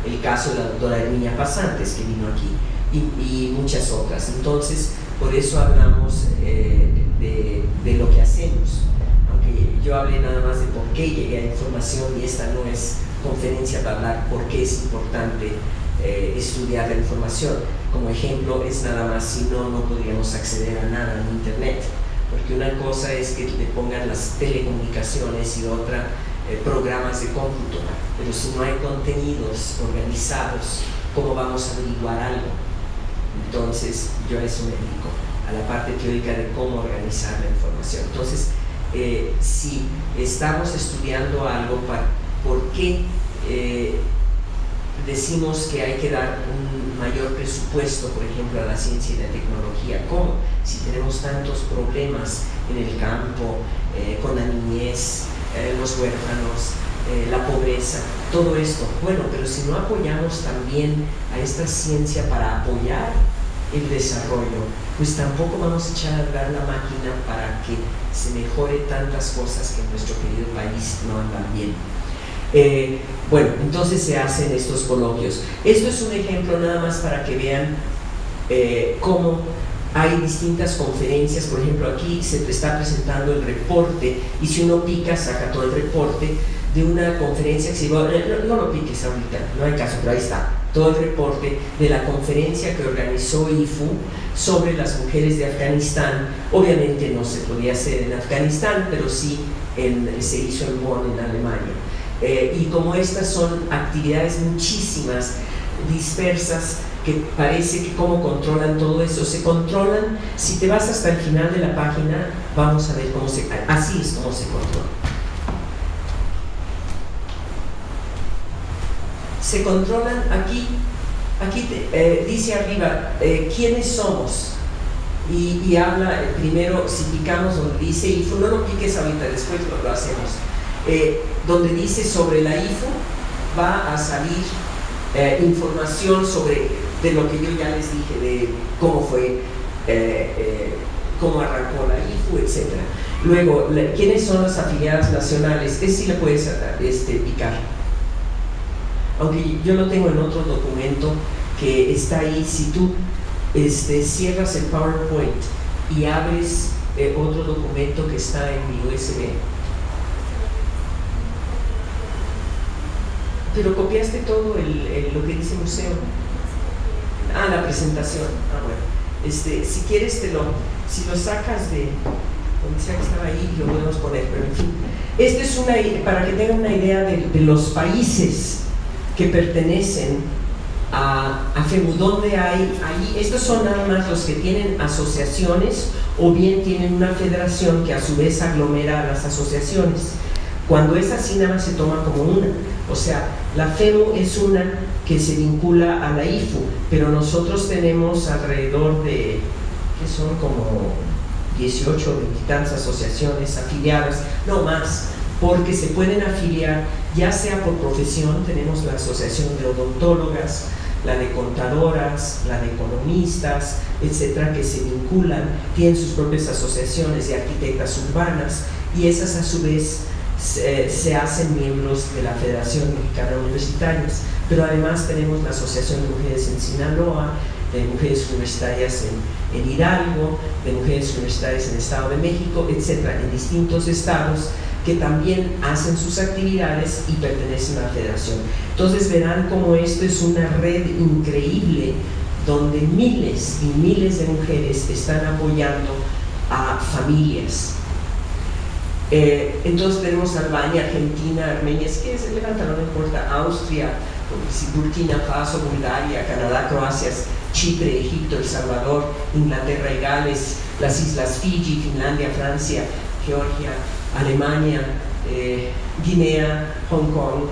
Speaker 1: el caso de la doctora Herminia Pasantes, que vino aquí, y muchas otras. Entonces, por eso hablamos de lo que hacemos. Aunque yo hablé nada más de por qué llegué a información, y esta no es conferencia para hablar por qué es importante estudiar la información. Como ejemplo, es nada más, si no, no podríamos acceder a nada en internet, porque una cosa es que le pongan las telecomunicaciones y otra programas de cómputo, pero si no hay contenidos organizados, ¿cómo vamos a averiguar algo? Entonces yo a eso me dedico, a la parte teórica de cómo organizar la información. Entonces, si estamos estudiando algo, ¿por qué decimos que hay que dar un mayor presupuesto, por ejemplo, a la ciencia y la tecnología? ¿Cómo? Si tenemos tantos problemas en el campo, con la niñez, los huérfanos, la pobreza, todo esto. Bueno, pero si no apoyamos también a esta ciencia para apoyar el desarrollo, pues tampoco vamos a echar a andar la máquina para que se mejore tantas cosas que en nuestro querido país no andan bien. Bueno, entonces se hacen estos coloquios. Esto es un ejemplo nada más para que vean cómo hay distintas conferencias. Por ejemplo, aquí se está presentando el reporte, y si uno pica, saca todo el reporte de una conferencia que se llama, no lo piques ahorita, no hay caso, pero ahí está, todo el reporte de la conferencia que organizó IFU sobre las mujeres de Afganistán. Obviamente no se podía hacer en Afganistán, pero sí se hizo en Bonn, en Alemania. Y como estas son actividades muchísimas, dispersas, que parece que cómo controlan todo eso. Se controlan, si te vas hasta el final de la página, vamos a ver cómo así es como se controla. Se controlan aquí dice arriba, ¿quiénes somos? Y habla primero, si picamos donde dice IFU, no lo piques ahorita, después lo hacemos. Donde dice sobre la IFU, va a salir información de lo que yo ya les dije, de cómo fue, cómo arrancó la IFU, etc. Luego, ¿quiénes son las afiliadas nacionales? Sí le puedes picar. Aunque yo lo tengo en otro documento que está ahí. Si tú cierras el PowerPoint y abres otro documento que está en mi USB, pero copiaste todo lo que dice museo. La presentación. Bueno, si quieres si lo sacas de donde sea que estaba ahí, lo podemos poner, pero en fin. Esto es para que tengan una idea de los países que pertenecen a FEMU, donde hay ahí. Estos son nada más los que tienen asociaciones, o bien tienen una federación que a su vez aglomera a las asociaciones. Cuando es así, nada más se toma como una. O sea, la FEMU es una que se vincula a la IFU, pero nosotros tenemos alrededor de, que son como 18 o 20 asociaciones afiliadas, no más, porque se pueden afiliar ya sea por profesión. Tenemos la asociación de odontólogas, la de contadoras, la de economistas, etcétera, que se vinculan, tienen sus propias asociaciones de arquitectas urbanas, y esas a su vez se hacen miembros de la Federación Mexicana de Universitarias. Pero además tenemos la Asociación de Mujeres en Sinaloa, de mujeres universitarias en Hidalgo, de mujeres universitarias en el Estado de México, etcétera, en distintos estados, que también hacen sus actividades y pertenecen a la federación. Entonces verán cómo esto es una red increíble, donde miles y miles de mujeres están apoyando a familias. Entonces tenemos Albania, Argentina, Armenia, es que se levantan, no importa, Austria, Burkina Faso, Bulgaria, Canadá, Croacia, Chipre, Egipto, El Salvador, Inglaterra y Gales, las islas Fiji, Finlandia, Francia, Georgia, Alemania, Guinea, Hong Kong,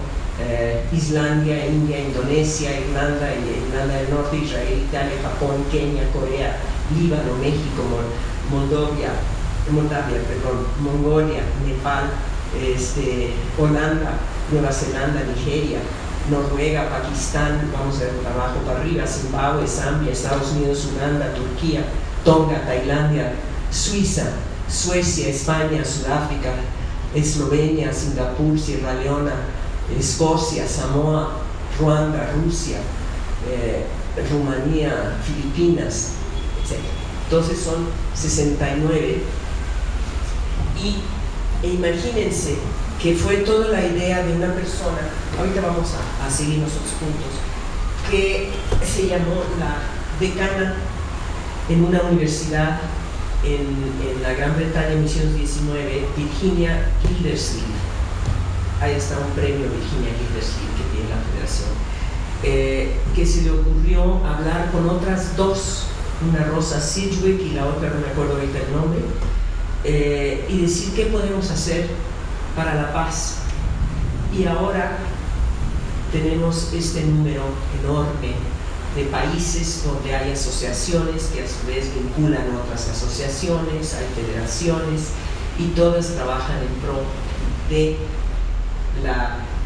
Speaker 1: Islandia, India, Indonesia, Irlanda del Norte, Israel, Italia, Japón, Kenia, Corea, Líbano, México, Mongolia, Nepal, Holanda, Nueva Zelanda, Nigeria, Noruega, Pakistán, vamos a ver abajo para arriba, Zimbabue, Zambia, Estados Unidos, Uganda, Turquía, Tonga, Tailandia, Suiza, Suecia, España, Sudáfrica, Eslovenia, Singapur, Sierra Leona, Escocia, Samoa, Ruanda, Rusia, Rumanía, Filipinas, etc. Entonces son 69. E imagínense que fue toda la idea de una persona, ahorita vamos a seguir los otros puntos, que se llamó la decana en una universidad en la Gran Bretaña, Misiones 19, Virginia Gildersleeve. Ahí está un premio Virginia Gildersleeve que tiene la federación, que se le ocurrió hablar con otras dos, una Rosa Sidgwick y la otra no me acuerdo ahorita el nombre, y decir qué podemos hacer para la paz. Y ahora tenemos este número enorme de países donde hay asociaciones que a su vez vinculan otras asociaciones, hay federaciones, y todas trabajan en pro de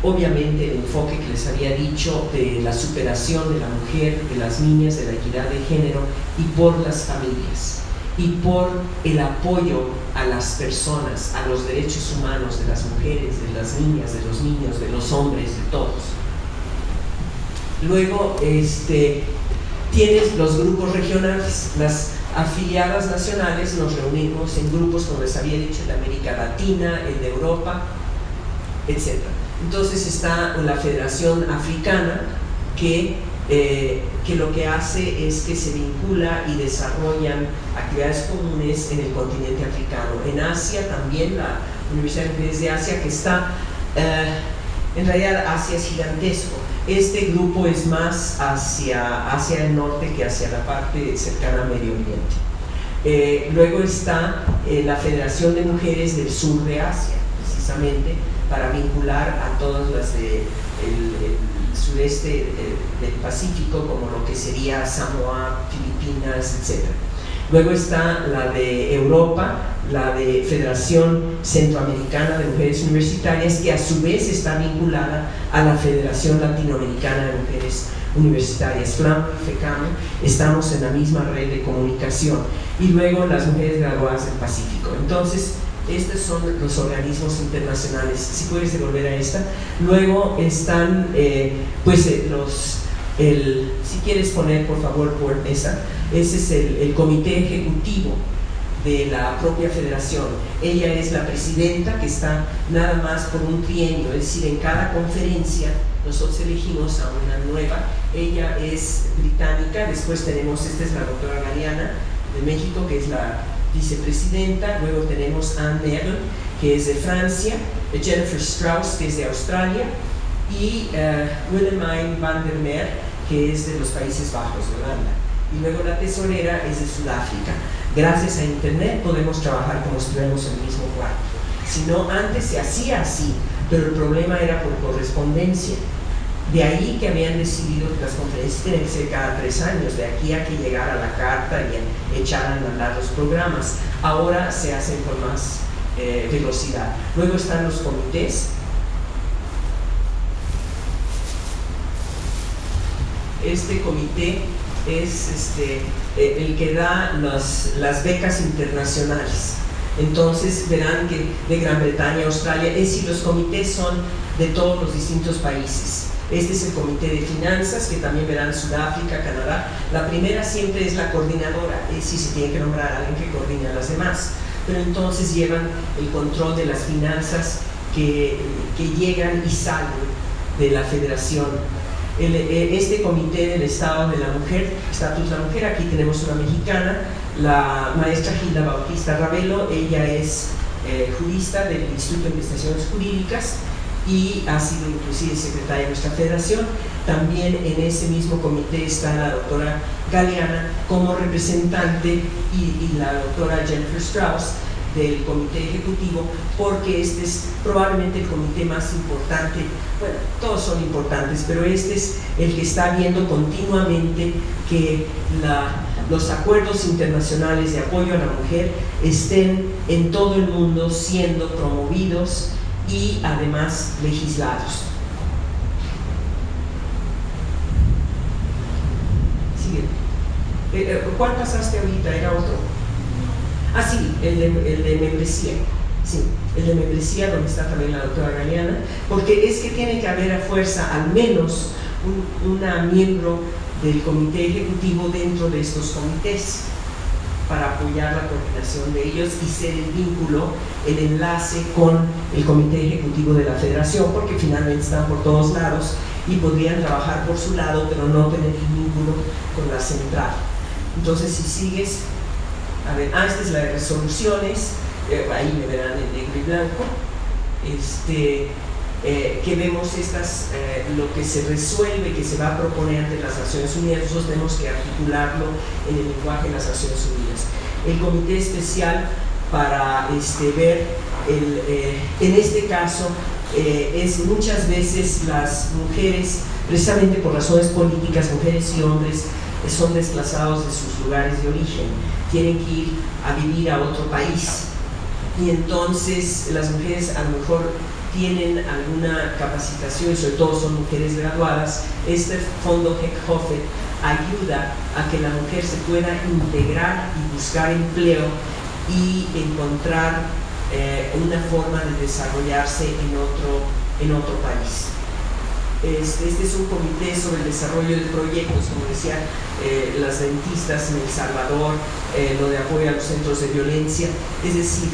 Speaker 1: obviamente el enfoque que les había dicho, de la superación de la mujer, de las niñas, de la equidad de género, y por las familias, y por el apoyo a las personas, a los derechos humanos de las mujeres, de las niñas, de los niños, de los hombres, de todos. Luego tienes los grupos regionales, las afiliadas nacionales. Nos reunimos en grupos, como les había dicho, de América Latina, el de Europa, etc. Entonces está la Federación Africana, que lo que hace es que se vincula y desarrollan actividades comunes en el continente africano. En Asia también, la Universidad de Mujeres de Asia, que está, en realidad Asia es gigantesco. Este grupo es más hacia el norte que hacia la parte cercana al Medio Oriente. Luego está la Federación de Mujeres del Sur de Asia, precisamente para vincular a todas las del sureste del Pacífico, como lo que sería Samoa, Filipinas, etc. Luego está la de Europa, la de Federación Centroamericana de Mujeres Universitarias, que a su vez está vinculada a la Federación Latinoamericana de Mujeres Universitarias, FLAM y FECAM. Estamos en la misma red de comunicación. Y luego las Mujeres Graduadas del Pacífico. Entonces, estos son los organismos internacionales. Si puedes devolver a esta. Luego están, si quieres poner por favor por esa, ese es el comité ejecutivo de la propia federación. Ella es la presidenta, que está nada más por un trienio, es decir, en cada conferencia nosotros elegimos a una nueva. Ella es británica. Después tenemos, esta es la doctora Mariana de México, que es la vicepresidenta. Luego tenemos Anne Merle, que es de Francia, Jennifer Strauss, que es de Australia, y Willemijn van der Meer, que es de los Países Bajos, de Holanda. Y luego la tesorera es de Sudáfrica. Gracias a internet podemos trabajar como si estuviéramos en el mismo cuarto. Si no, antes se hacía así, pero el problema era por correspondencia. De ahí que habían decidido que las conferencias tienen que ser cada 3 años, de aquí a que llegara la carta y echaran a andar los programas. Ahora se hacen con más velocidad. Luego están los comités. Este comité es el que da las becas internacionales. Entonces verán que de Gran Bretaña, Australia, es decir, los comités son de todos los distintos países. Este es el comité de finanzas, que también verán Sudáfrica, Canadá. La primera siempre es la coordinadora, es decir, se tiene que nombrar a alguien que coordine a las demás. Pero entonces llevan el control de las finanzas que llegan y salen de la federación. Este comité del Estado de la Mujer, Estatus de la Mujer, aquí tenemos una mexicana, la maestra Gilda Bautista Ravelo. Ella es jurista del Instituto de Investigaciones Jurídicas y ha sido inclusive secretaria de nuestra federación. También en ese mismo comité está la doctora Galeana como representante y la doctora Jennifer Strauss del comité ejecutivo, porque este es probablemente el comité más importante. Bueno, todos son importantes, pero este es el que está viendo continuamente que los acuerdos internacionales de apoyo a la mujer estén en todo el mundo siendo promovidos y además legislados. Sigue. ¿Cuál pasaste ahorita? ¿Era otro? Ah, sí, el de membresía. Sí, el de membresía, donde está también la doctora Galeana, porque es que tiene que haber a fuerza al menos una miembro del comité ejecutivo dentro de estos comités para apoyar la coordinación de ellos y ser el vínculo, el enlace con el comité ejecutivo de la federación, porque finalmente están por todos lados y podrían trabajar por su lado, pero no tener el vínculo con la central. Entonces, si sigues, a ver, esta es la de resoluciones, ahí me verán en negro y blanco, que vemos lo que se resuelve, que se va a proponer ante las Naciones Unidas. Nosotros tenemos que articularlo en el lenguaje de las Naciones Unidas. El comité especial para ver, en este caso, es muchas veces las mujeres, precisamente por razones políticas, mujeres y hombres, son desplazados de sus lugares de origen, tienen que ir a vivir a otro país, y entonces las mujeres a lo mejor tienen alguna capacitación, y sobre todo son mujeres graduadas. Este fondo Heckhofer ayuda a que la mujer se pueda integrar y buscar empleo y encontrar una forma de desarrollarse en otro país. Este es un comité sobre el desarrollo de proyectos, como decía, las dentistas en El Salvador, lo de apoyo a los centros de violencia. Es decir,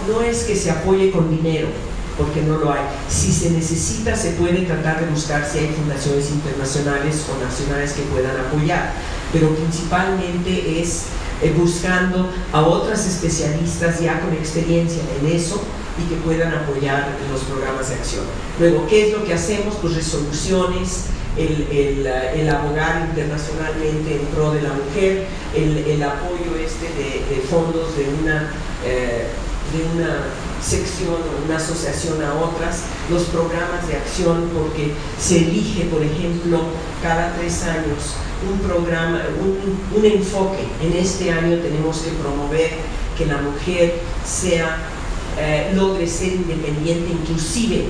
Speaker 1: no es que se apoye con dinero, porque no lo hay. Si se necesita, se puede tratar de buscar si hay fundaciones internacionales o nacionales que puedan apoyar, pero principalmente es buscando a otras especialistas ya con experiencia en eso y que puedan apoyar los programas de acción. Luego, ¿qué es lo que hacemos? Pues resoluciones, el abogar internacionalmente en pro de la mujer, el apoyo de fondos de una sección o una asociación a otras, los programas de acción, porque se elige, por ejemplo, cada 3 años un programa, un enfoque. En este año tenemos que promover que la mujer logre ser independiente, inclusive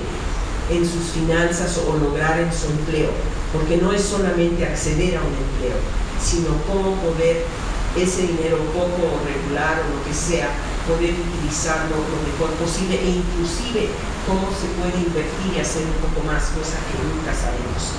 Speaker 1: en sus finanzas, o lograr en su empleo, porque no es solamente acceder a un empleo, sino cómo poder ese dinero poco o regular o lo que sea, poder utilizarlo lo mejor posible, e inclusive cómo se puede invertir y hacer un poco más, cosa que nunca sabemos.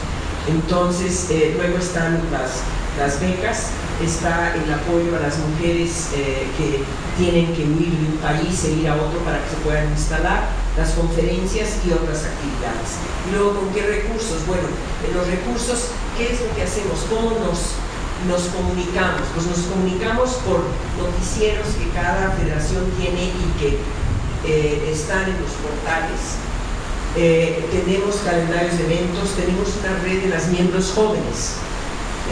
Speaker 1: Entonces, luego están las becas, está el apoyo a las mujeres que tienen que huir de un país e ir a otro para que se puedan instalar, las conferencias y otras actividades. Y luego, ¿con qué recursos? Bueno, en los recursos, ¿qué es lo que hacemos? ¿Cómo nos comunicamos? Pues nos comunicamos por noticieros que cada federación tiene y que están en los portales. Tenemos calendarios de eventos, tenemos una red de las miembros jóvenes.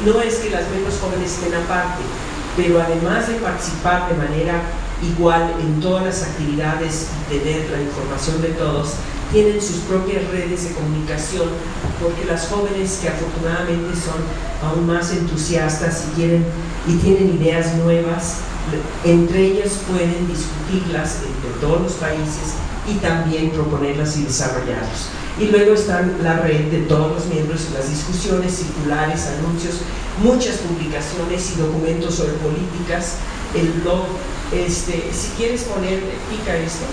Speaker 1: No es que las miembros jóvenes estén aparte, pero además de participar de manera igual en todas las actividades y tener la información de todos, tienen sus propias redes de comunicación, porque las jóvenes, que afortunadamente son aún más entusiastas y tienen ideas nuevas, entre ellas pueden discutirlas entre todos los países y también proponerlas y desarrollarlas. Y luego está la red de todos los miembros y las discusiones, circulares, anuncios, muchas publicaciones y documentos sobre políticas, el blog. Si quieres poner, pica esto.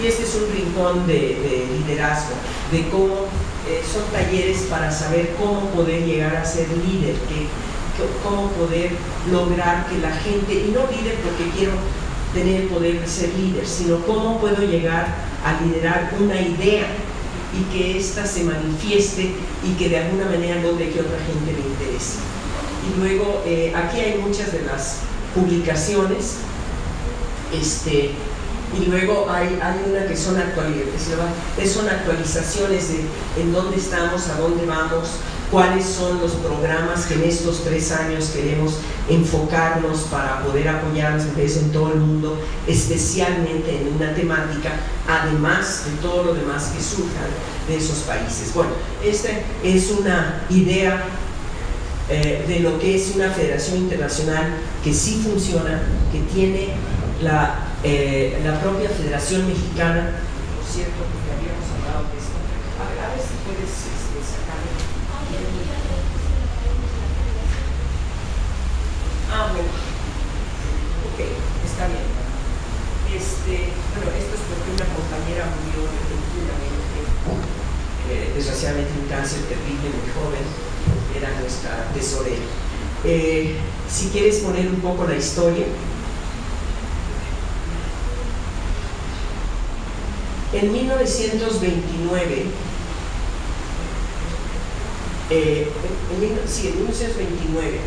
Speaker 1: Y este es un rincón de liderazgo, de cómo son talleres para saber cómo poder llegar a ser líder, cómo poder lograr que la gente, y no líder porque quiero tener el poder de ser líder, sino cómo puedo llegar a liderar una idea y que ésta se manifieste y que de alguna manera logre que otra gente le interese. Y luego aquí hay muchas de las publicaciones, y luego hay una que son actualizaciones de en dónde estamos, a dónde vamos, cuáles son los programas que en estos 3 años queremos enfocarnos para poder apoyar a las mujeres en todo el mundo, especialmente en una temática, además de todo lo demás que surjan de esos países. Bueno, esta es una idea de lo que es una federación internacional que sí funciona, que tiene la propia Federación Mexicana, por cierto, porque habíamos hablado de esto. A ver si puedes sacarlo. Bueno. Ok, está bien. Bueno, esto es porque una compañera murió repentinamente, desgraciadamente un cáncer terrible, muy joven, era nuestra tesorera. Si quieres poner un poco la historia. En 1929, en 1929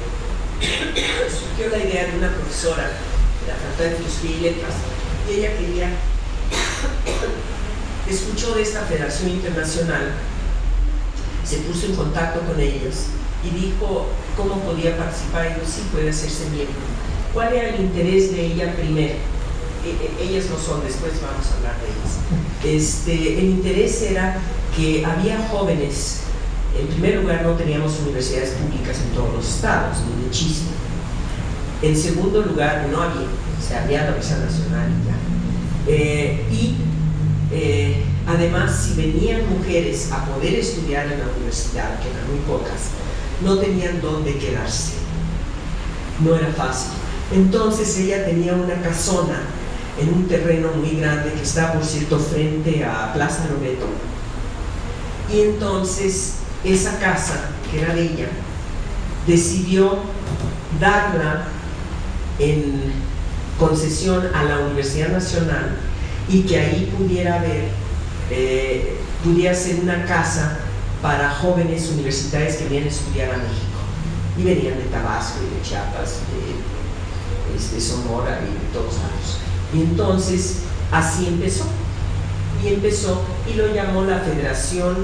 Speaker 1: surgió la idea de una profesora de la Facultad de Filosofía y Letras, y ella escuchó de esta federación internacional, se puso en contacto con ellos y dijo cómo podía participar. Y dijo, sí, puede hacerse miembro. ¿Cuál era el interés de ella primero? Ellas no son, después vamos a hablar de ellas. El interés era que había jóvenes. En primer lugar, no teníamos universidades públicas en todos los estados, ni de chiste. En segundo lugar, no había, se había la Universidad Nacional y ya. Además, si venían mujeres a poder estudiar en la universidad, que eran muy pocas, no tenían dónde quedarse. No era fácil. Entonces ella tenía una casona en un terreno muy grande que está, por cierto, frente a Plaza Loreto. Y entonces esa casa, que era de ella, decidió darla en concesión a la Universidad Nacional y que ahí pudiera haber, pudiera ser una casa para jóvenes universitarios que venían a estudiar a México. Y venían de Tabasco y de Chiapas, de Sonora y de todos lados. Y entonces así empezó. Y lo llamó la Federación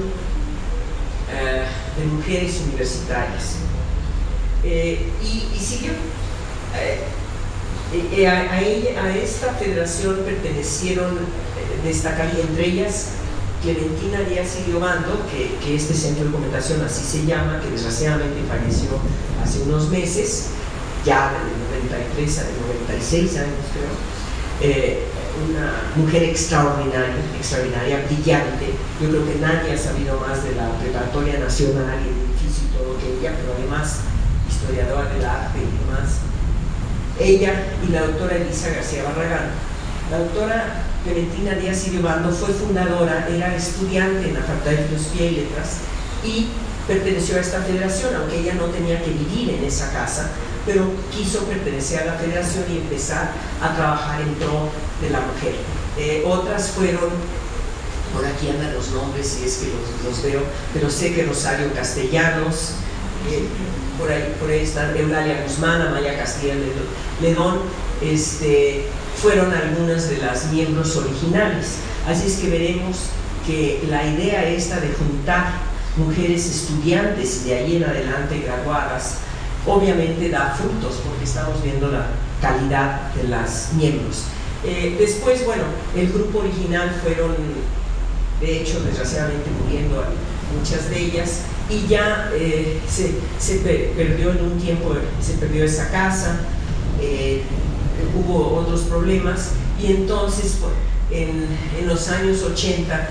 Speaker 1: de Mujeres Universitarias. Y siguió. A esta federación pertenecieron, destacaría entre ellas Clementina Díaz y Obando, que este centro de documentación así se llama, que desgraciadamente falleció hace unos meses, ya de 93 a 96 años creo. Una mujer extraordinaria, brillante. Yo creo que nadie ha sabido más de la Preparatoria Nacional y el edificio y todo que ella, pero además historiadora del arte y demás. Ella y la doctora Elisa García Barragán. La doctora Clementina Díaz y Obando fue fundadora, era estudiante en la Facultad de Filosofía y Letras y perteneció a esta federación, aunque ella no tenía que vivir en esa casa, pero quiso pertenecer a la federación y empezar a trabajar en pro de la mujer. Otras fueron, por aquí andan los nombres si es que los veo, pero sé que Rosario Castellanos, por ahí están Eulalia Guzmán, Amaya Castilla Ledón, fueron algunas de las miembros originales. Así es que veremos que la idea esta de juntar mujeres estudiantes y de ahí en adelante graduadas obviamente da frutos porque estamos viendo la calidad de las miembros. Después, bueno, el grupo original fueron, de hecho, desgraciadamente muriendo muchas de ellas, y ya se perdió en un tiempo, se perdió esa casa. hubo otros problemas y entonces en los años 80,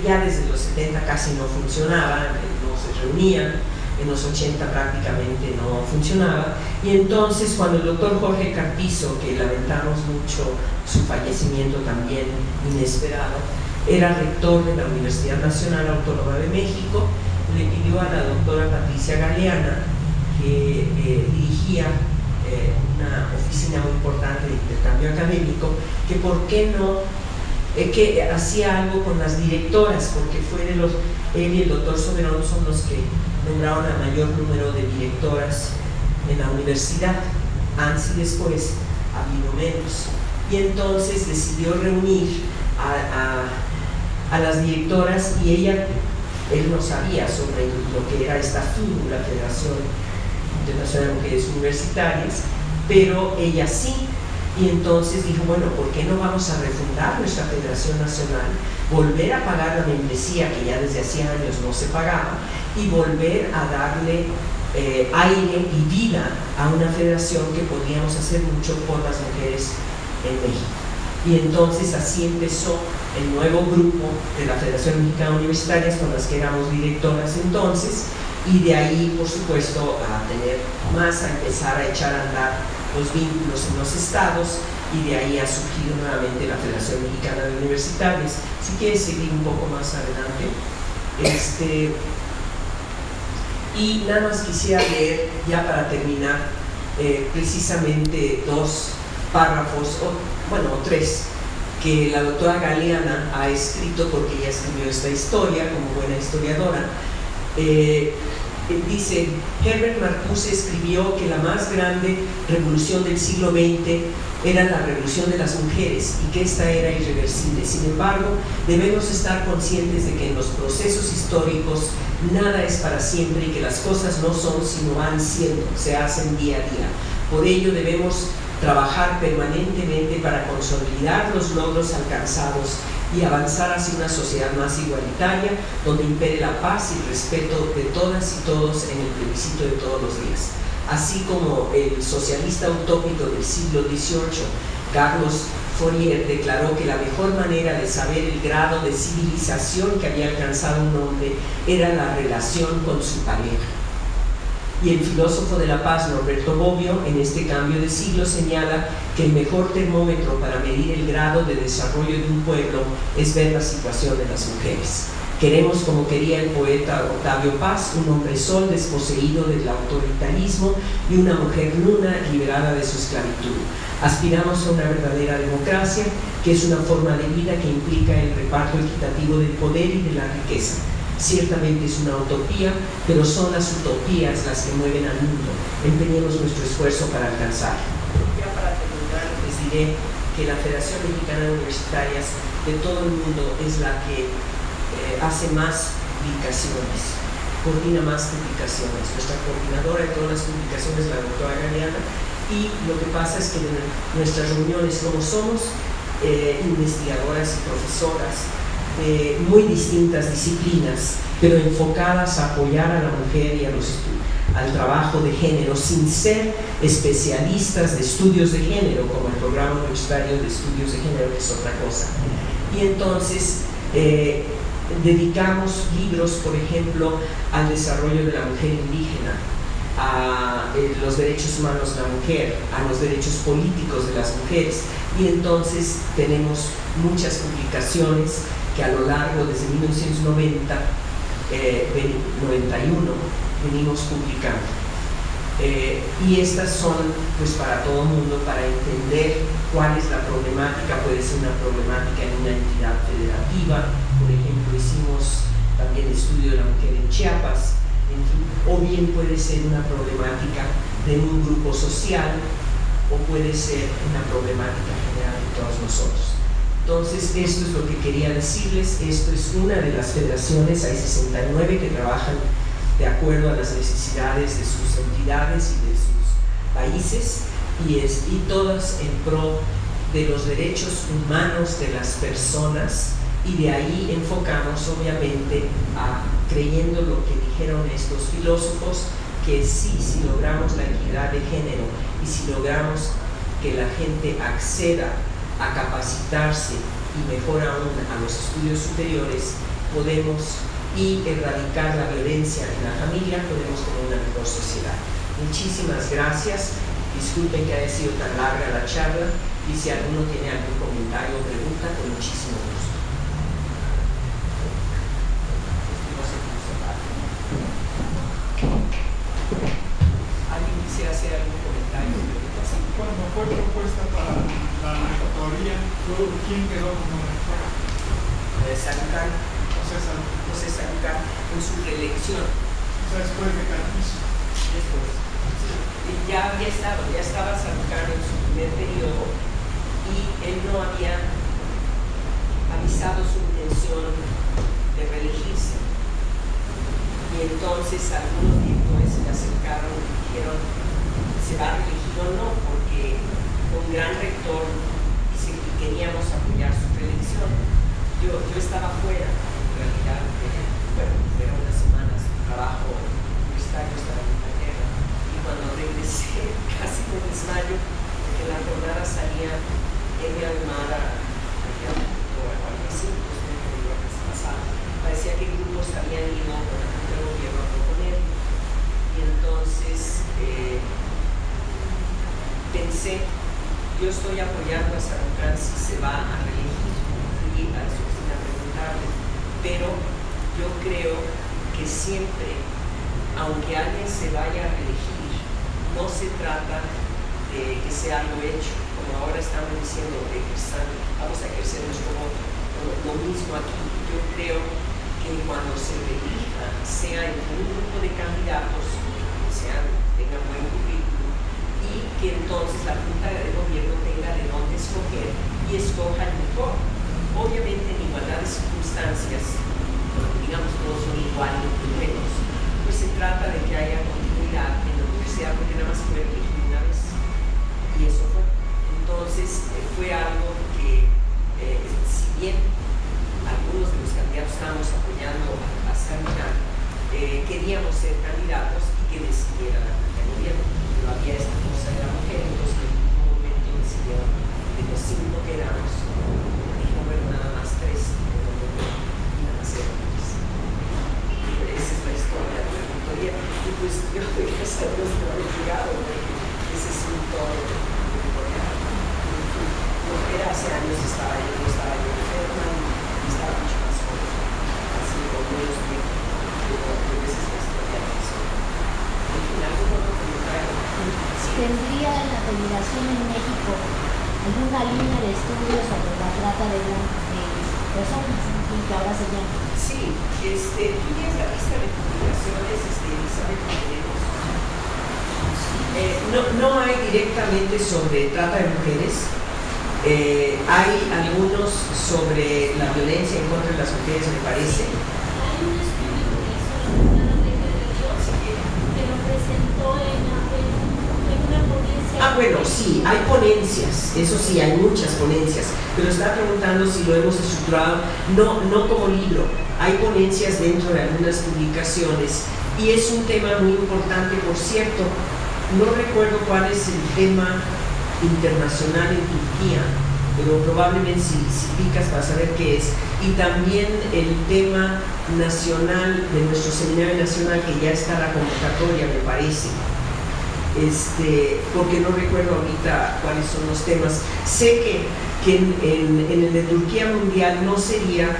Speaker 1: ya desde los 70 casi no funcionaba, no se reunían, en los 80 prácticamente no funcionaba, y entonces cuando el doctor Jorge Carpizo, que lamentamos mucho su fallecimiento también inesperado, era rector de la Universidad Nacional Autónoma de México, le pidió a la doctora Patricia Galeana, que dirigía una oficina muy importante de intercambio académico, que por qué no, que hacía algo con las directoras, porque él y el doctor Soberón son los que nombraron a mayor número de directoras en la universidad. Antes y después ha habido menos, y entonces decidió reunir a las directoras, y él no sabía sobre lo que era esta FIU, la Federación Internacional de Mujeres Universitarias, pero ella sí. Y entonces dijo, bueno, ¿por qué no vamos a refundar nuestra Federación Nacional, volver a pagar la membresía que ya desde hacía años no se pagaba, y volver a darle aire y vida a una federación que podríamos hacer mucho por las mujeres en México? Y entonces así empezó el nuevo grupo de la Federación Mexicana de Universitarias, con las que éramos directoras entonces, y de ahí, por supuesto, a empezar a echar a andar los vínculos en los estados, y de ahí ha surgido nuevamente la Federación Mexicana de Universitarias. Si quieres seguir un poco más adelante, y nada más quisiera leer, ya para terminar, precisamente dos párrafos, o tres, que la doctora Galeana ha escrito, porque ella escribió esta historia como buena historiadora. Dice: Herbert Marcuse escribió que la más grande revolución del siglo XX era la revolución de las mujeres, y que esta era irreversible. Sin embargo, debemos estar conscientes de que en los procesos históricos nada es para siempre, y que las cosas no son sino van siendo, se hacen día a día. Por ello debemos trabajar permanentemente para consolidar los logros alcanzados y avanzar hacia una sociedad más igualitaria, donde impere la paz y el respeto de todas y todos en el plebiscito de todos los días. Así como el socialista utópico del siglo XVIII, Carlos Fourier, declaró que la mejor manera de saber el grado de civilización que había alcanzado un hombre era la relación con su pareja. Y el filósofo de la paz, Norberto Bobbio, en este cambio de siglo señala que el mejor termómetro para medir el grado de desarrollo de un pueblo es ver la situación de las mujeres. Queremos, como quería el poeta Octavio Paz, un hombre sol desposeído del autoritarismo y una mujer luna liberada de su esclavitud. Aspiramos a una verdadera democracia, que es una forma de vida que implica el reparto equitativo del poder y de la riqueza. Ciertamente es una utopía, pero son las utopías las que mueven al mundo. Empeñemos nuestro esfuerzo para alcanzarlo. Ya para terminar, les diré que la Federación Mexicana de Universitarias de todo el mundo es la que hace más publicaciones, coordina más publicaciones. Nuestra coordinadora de todas las publicaciones es la doctora Galeana, y lo que pasa es que en nuestras reuniones, como somos investigadoras y profesoras de muy distintas disciplinas, pero enfocadas a apoyar a la mujer y al trabajo de género, sin ser especialistas de estudios de género, como el programa universitario de estudios de género, que es otra cosa. Y entonces dedicamos libros, por ejemplo, al desarrollo de la mujer indígena, a los derechos humanos de la mujer, a los derechos políticos de las mujeres, y entonces tenemos muchas publicaciones que a lo largo, desde 1990, 91, venimos publicando. Y estas son, pues, para todo el mundo, para entender cuál es la problemática. Puede ser una problemática en una entidad federativa, por ejemplo, hicimos también estudio de la mujer en Chiapas, en fin, o bien puede ser una problemática de un grupo social, o puede ser una problemática general de todos nosotros. Entonces, esto es lo que quería decirles. Esto es una de las federaciones, hay 69 que trabajan de acuerdo a las necesidades de sus entidades y de sus países, y todas en pro de los derechos humanos de las personas, y de ahí enfocamos, obviamente, creyendo lo que dijeron estos filósofos, que sí, si logramos la equidad de género y si logramos que la gente acceda a capacitarse y mejor aún a los estudios superiores, podemos erradicar la violencia en la familia, podemos tener una mejor sociedad. Muchísimas gracias. Disculpen que haya sido tan larga la charla y si alguno tiene algún comentario o pregunta, con muchísimo gusto. ¿Alguien quisiera hacer algún comentario?
Speaker 4: Cuando fue propuesta para la rectoría, ¿quién quedó como rector?
Speaker 1: Salucar,
Speaker 4: José
Speaker 1: Salucar en su reelección.
Speaker 4: O sea, después de Carpizo.
Speaker 1: Después. Ya estaba Salucar en su primer periodo y él no había avisado su intención de reelegirse. Y entonces algunos directores se le acercaron y dijeron, ¿se va a reelegir o no? Porque fue un gran rector y queríamos apoyar su reelección. Yo estaba fuera, en realidad, fueron unas semanas de trabajo universitario, estaba en Inglaterra, y cuando regresé casi me desmayo, porque la jornada salía en mi armada, o algo así, pues me diría que se pasaba. Parecía que grupos habían ido con el gobierno a proponer, y entonces pensé, yo estoy apoyando a Sarucán si se va a reelegir, y a su oficina a preguntarle, pero yo creo que siempre, aunque alguien se vaya a reelegir, no se trata de que sea algo hecho, como ahora estamos diciendo, vamos a ejercer nuestro voto. Lo mismo aquí, yo creo que cuando se reelija, sea entre un grupo de candidatos que tengan buen currículum, y que entonces la Junta de Gobierno tenga de dónde escoger y escoja el mejor. Obviamente en igualdad de circunstancias, digamos todos son iguales o menos, pues se trata de que haya continuidad en la universidad, porque nada más fue elegir una vez y eso fue. Entonces fue algo que si bien algunos de los candidatos estábamos apoyando a Sarucán, queríamos ser candidatos y que decidiera la Junta de Gobierno, pero había esta cosa de la mujer, entonces en un momento decidieron de los 5 que éramos, dijo, bueno, nada más 3, y nada más eran 3. Esa es la historia de la rectoría, y pues yo gracias a Dios no he llegado, porque ese es un todo rectorial. Era hace años estaba yo enferma y estaba mucho más joven, así como menos tiempo, pero esa es la historia de eso. En fin, algún otro comentario.
Speaker 2: ¿Tendría la Federación en México alguna línea de estudio sobre la trata de personas que ahora se llama?
Speaker 1: Sí, tú tienes la lista de publicaciones, Elizabeth, que tenemos. No hay directamente sobre trata de mujeres. Hay algunos sobre la violencia en contra de las mujeres, me parece.
Speaker 2: Hay un estudio que lo presentó en una ponencia.
Speaker 1: Bueno, sí, hay ponencias, eso sí, hay muchas ponencias, pero está preguntando si lo hemos estructurado, no como libro, hay ponencias dentro de algunas publicaciones y es un tema muy importante, por cierto, no recuerdo cuál es el tema internacional en Turquía, pero probablemente si picas vas a ver qué es, y también el tema nacional de nuestro seminario nacional, que ya está la convocatoria, me parece. Porque no recuerdo ahorita cuáles son los temas. Sé que en el de Turquía Mundial no sería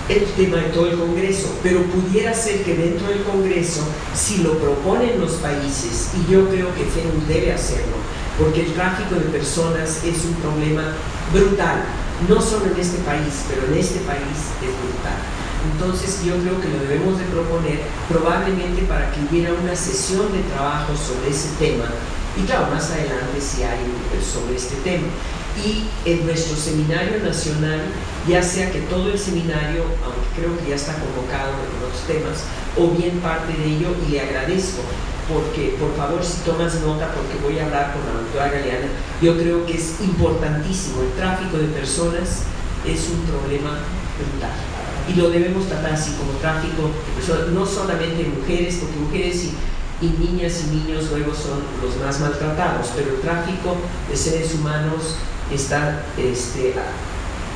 Speaker 1: el tema de todo el Congreso, pero pudiera ser que dentro del Congreso, si lo proponen los países, y yo creo que FENUC debe hacerlo, porque el tráfico de personas es un problema brutal, no solo en este país, pero en este país es brutal. Entonces yo creo que lo debemos de proponer probablemente para que hubiera una sesión de trabajo sobre ese tema, y claro, más adelante si hay sobre este tema. Y en nuestro seminario nacional, ya sea que todo el seminario, aunque creo que ya está convocado en otros temas, o bien parte de ello, y le agradezco, porque por favor si tomas nota, porque voy a hablar con la doctora Galeana, yo creo que es importantísimo, el tráfico de personas es un problema brutal. Y lo debemos tratar así como tráfico de personas, no solamente mujeres, porque mujeres y niñas y niños luego son los más maltratados, pero el tráfico de seres humanos está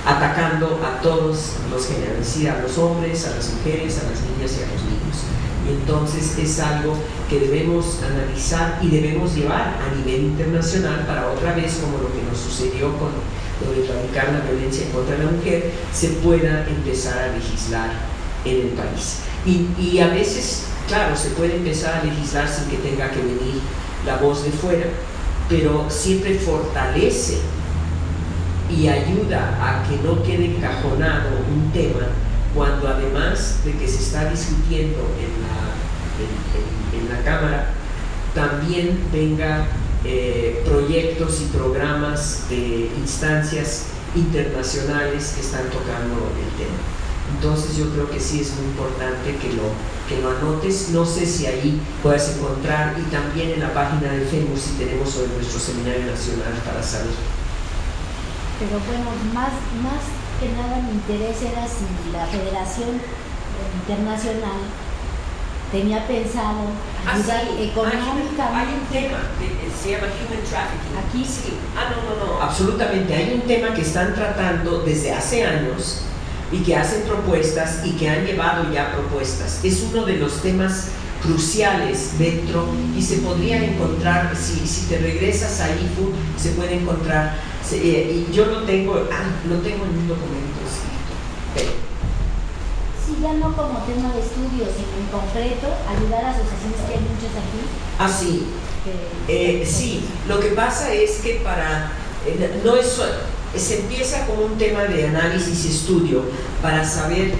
Speaker 1: atacando a todos los géneros, es decir, a los hombres, a las mujeres, a las niñas y a los niños. Y entonces es algo que debemos analizar y debemos llevar a nivel internacional para otra vez, como lo que nos sucedió con lo de erradicar la violencia contra la mujer, se pueda empezar a legislar en el país. Y a veces, claro, se puede empezar a legislar sin que tenga que venir la voz de fuera, pero siempre fortalece y ayuda a que no quede encajonado un tema cuando además de que se está discutiendo en la Cámara, también venga proyectos y programas de instancias internacionales que están tocando el tema. Entonces yo creo que sí es muy importante que lo anotes. No sé si ahí puedes encontrar, y también en la página de Facebook si tenemos sobre nuestro seminario nacional para saber.
Speaker 2: Pero bueno, más que nada mi interés era si la Federación Internacional tenía pensado ayudar económicamente.
Speaker 1: Hay un tema que se llama Human Trafficking.
Speaker 2: Aquí sí.
Speaker 1: No, absolutamente. Hay un tema que están tratando desde hace años y que hacen propuestas y que han llevado ya propuestas. Es uno de los temas cruciales dentro y se podría encontrar, si te regresas a IFU, se puede encontrar. Y yo lo tengo en un documento escrito.
Speaker 2: Sí, ya no como tema de estudio, sino en concreto ayudar a asociaciones, que hay muchas aquí.
Speaker 1: Sí, lo que pasa es que se empieza como un tema de análisis y estudio para saber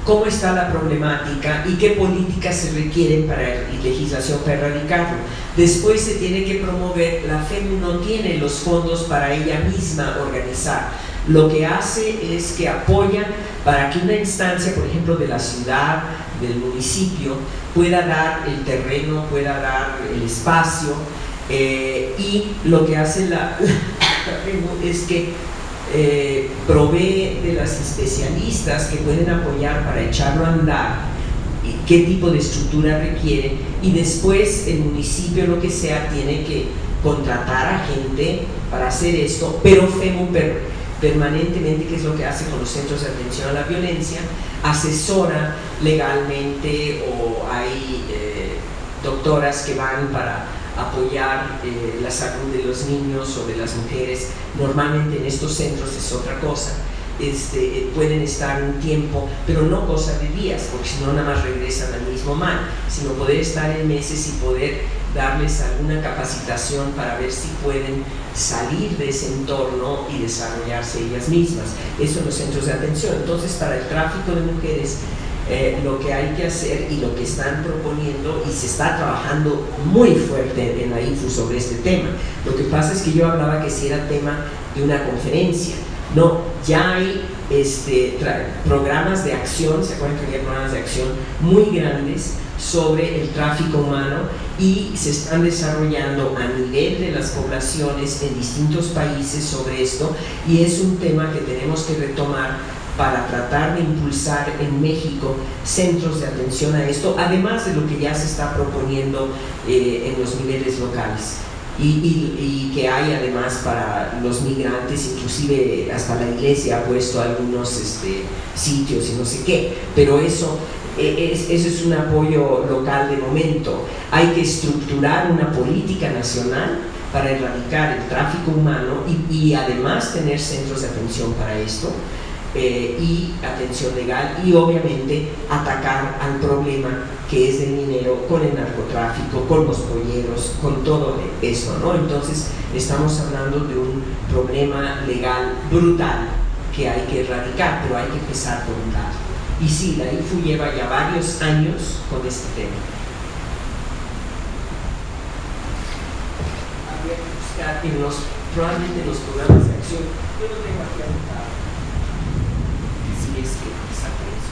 Speaker 1: cómo está la problemática y qué políticas se requieren para legislación para erradicarlo. Después se tiene que promover. La FEMU no tiene los fondos para ella misma organizar. Lo que hace es que apoya para que una instancia, por ejemplo, de la ciudad, del municipio, pueda dar el terreno, pueda dar el espacio, y lo que hace la FEMU es que provee de las especialistas que pueden apoyar para echarlo a andar, qué tipo de estructura requiere, y después el municipio, lo que sea, tiene que contratar a gente para hacer esto, pero FEMU permanentemente, que es lo que hace con los centros de atención a la violencia, asesora legalmente, o hay doctoras que van para apoyar la salud de los niños o de las mujeres. Normalmente en estos centros es otra cosa. Pueden estar un tiempo, pero no cosa de días, porque si no nada más regresan al mismo mal, sino poder estar en meses y poder darles alguna capacitación para ver si pueden salir de ese entorno y desarrollarse ellas mismas. Eso en los centros de atención. Entonces, para el tráfico de mujeres, lo que hay que hacer y lo que están proponiendo, y se está trabajando muy fuerte en la IFU sobre este tema. Lo que pasa es que yo hablaba que si era tema de una conferencia. No, ya hay programas de acción, ¿se acuerdan que había programas de acción muy grandes sobre el tráfico humano, y se están desarrollando a nivel de las poblaciones en distintos países sobre esto, y es un tema que tenemos que retomar para tratar de impulsar en México centros de atención a esto, además de lo que ya se está proponiendo en los niveles locales. Y que hay además para los migrantes, inclusive hasta la iglesia ha puesto algunos sitios y no sé qué, pero eso es un apoyo local de momento. Hay que estructurar una política nacional para erradicar el tráfico humano y además tener centros de atención para esto, y atención legal, y obviamente atacar al problema que es del dinero con el narcotráfico, con los polleros, con todo eso, ¿no? Entonces estamos hablando de un problema legal brutal que hay que erradicar, pero hay que empezar por un lado. Y sí, la IFU lleva ya varios años con este tema. Habría que buscar probablemente los programas de acción. Yo lo tengo aquí anotado. Si es que saco eso.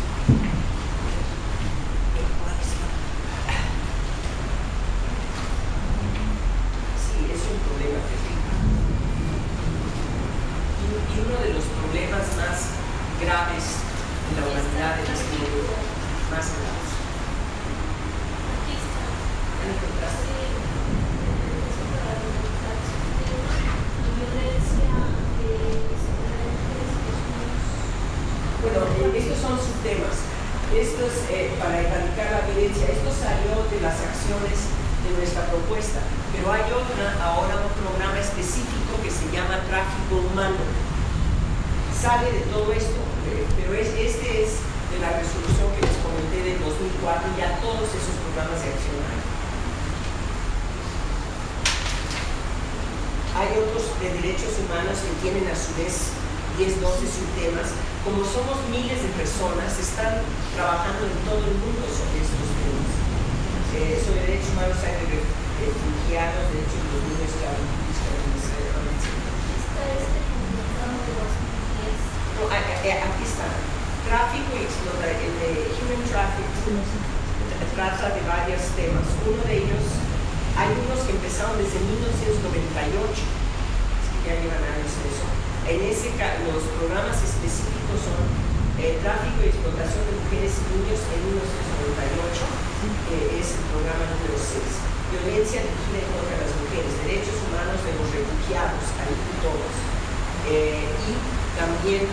Speaker 1: Sí, es un problema terrible. Y uno de los problemas más graves en la humanidad en este mundo, más graves. dimensiones de nuestra propuesta. Pero hay ahora un programa específico que se llama tráfico humano. Sale de todo esto, pero este es de la resolución que les comenté del 2004, ya todos esos programas de acción hay. Hay otros de derechos humanos que tienen a su vez 10, 12 subtemas. Como somos miles de personas, están trabajando en todo el mundo sobre estos temas. Sobre derechos humanos hay de refugiados, derechos de los niños aquí está. Tráfico y explotación. El human trafficking trata de varios temas. Uno de ellos, hay unos que empezaron desde 1998, es que ya llevan años en eso. Los programas específicos son tráfico y explotación de mujeres y niños en 1998, es el programa número 6. Violencia dirigida en contra de las mujeres, derechos humanos de los refugiados, ahí todos. Y también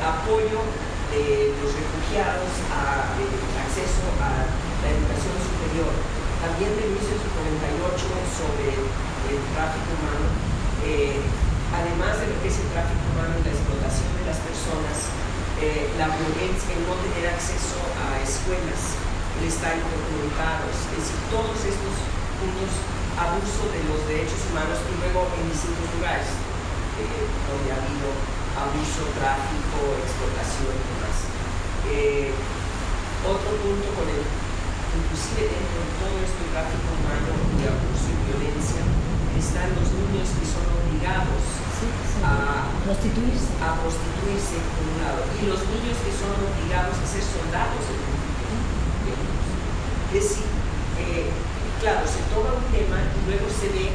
Speaker 1: apoyo de los refugiados a acceso a la educación superior. También de 1998 sobre el tráfico humano. Además de lo que es el tráfico humano y la explotación de las personas, la violencia, el no tener acceso a escuelas, el estar intercomunicados, es decir, todos estos puntos, abuso de los derechos humanos y luego en distintos lugares donde ha habido abuso, tráfico, explotación y demás. Otro punto con el, inclusive dentro de todo este tráfico humano de abuso y violencia, están los niños que son obligados a prostituirse por un lado, y los niños que son obligados a ser soldados del conflicto. Es decir, claro, se toma un tema y luego se ve,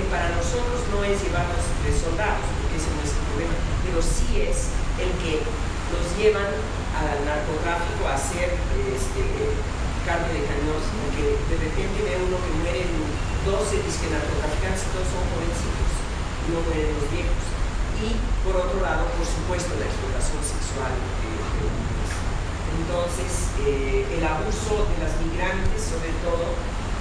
Speaker 1: para nosotros no es llevarlos de soldados, porque ese no es el problema, pero sí es el que los llevan al narcotráfico a hacer carne de cañón, porque de repente ve uno que mueren 12 disque narcotraficantes y todos son jovencitos, y no mueren los viejos. Y por otro lado, por supuesto, la explotación sexual de niños. Entonces, el abuso de las migrantes, sobre todo,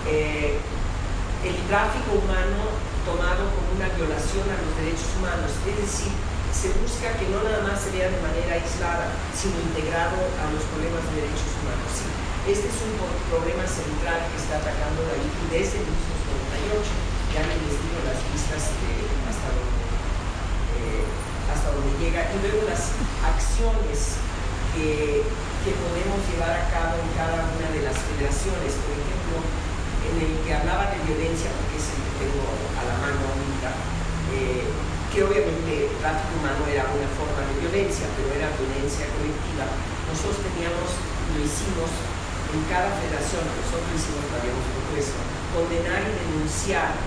Speaker 1: el tráfico humano tomado como una violación a los derechos humanos, es decir, se busca que no nada más se vea de manera aislada, sino integrado a los problemas de derechos humanos. Sí, este es un problema central que está atacando la IFI desde 1998. Ya les digo las listas hasta donde llega, y luego las acciones que podemos llevar a cabo en cada una de las federaciones. Por ejemplo, en el que hablaba de violencia, porque es el que tengo a la mano ahorita, que obviamente el tráfico humano era una forma de violencia, pero era violencia colectiva. Nosotros lo hicimos en cada federación, nosotros lo habíamos propuesto, condenar y denunciar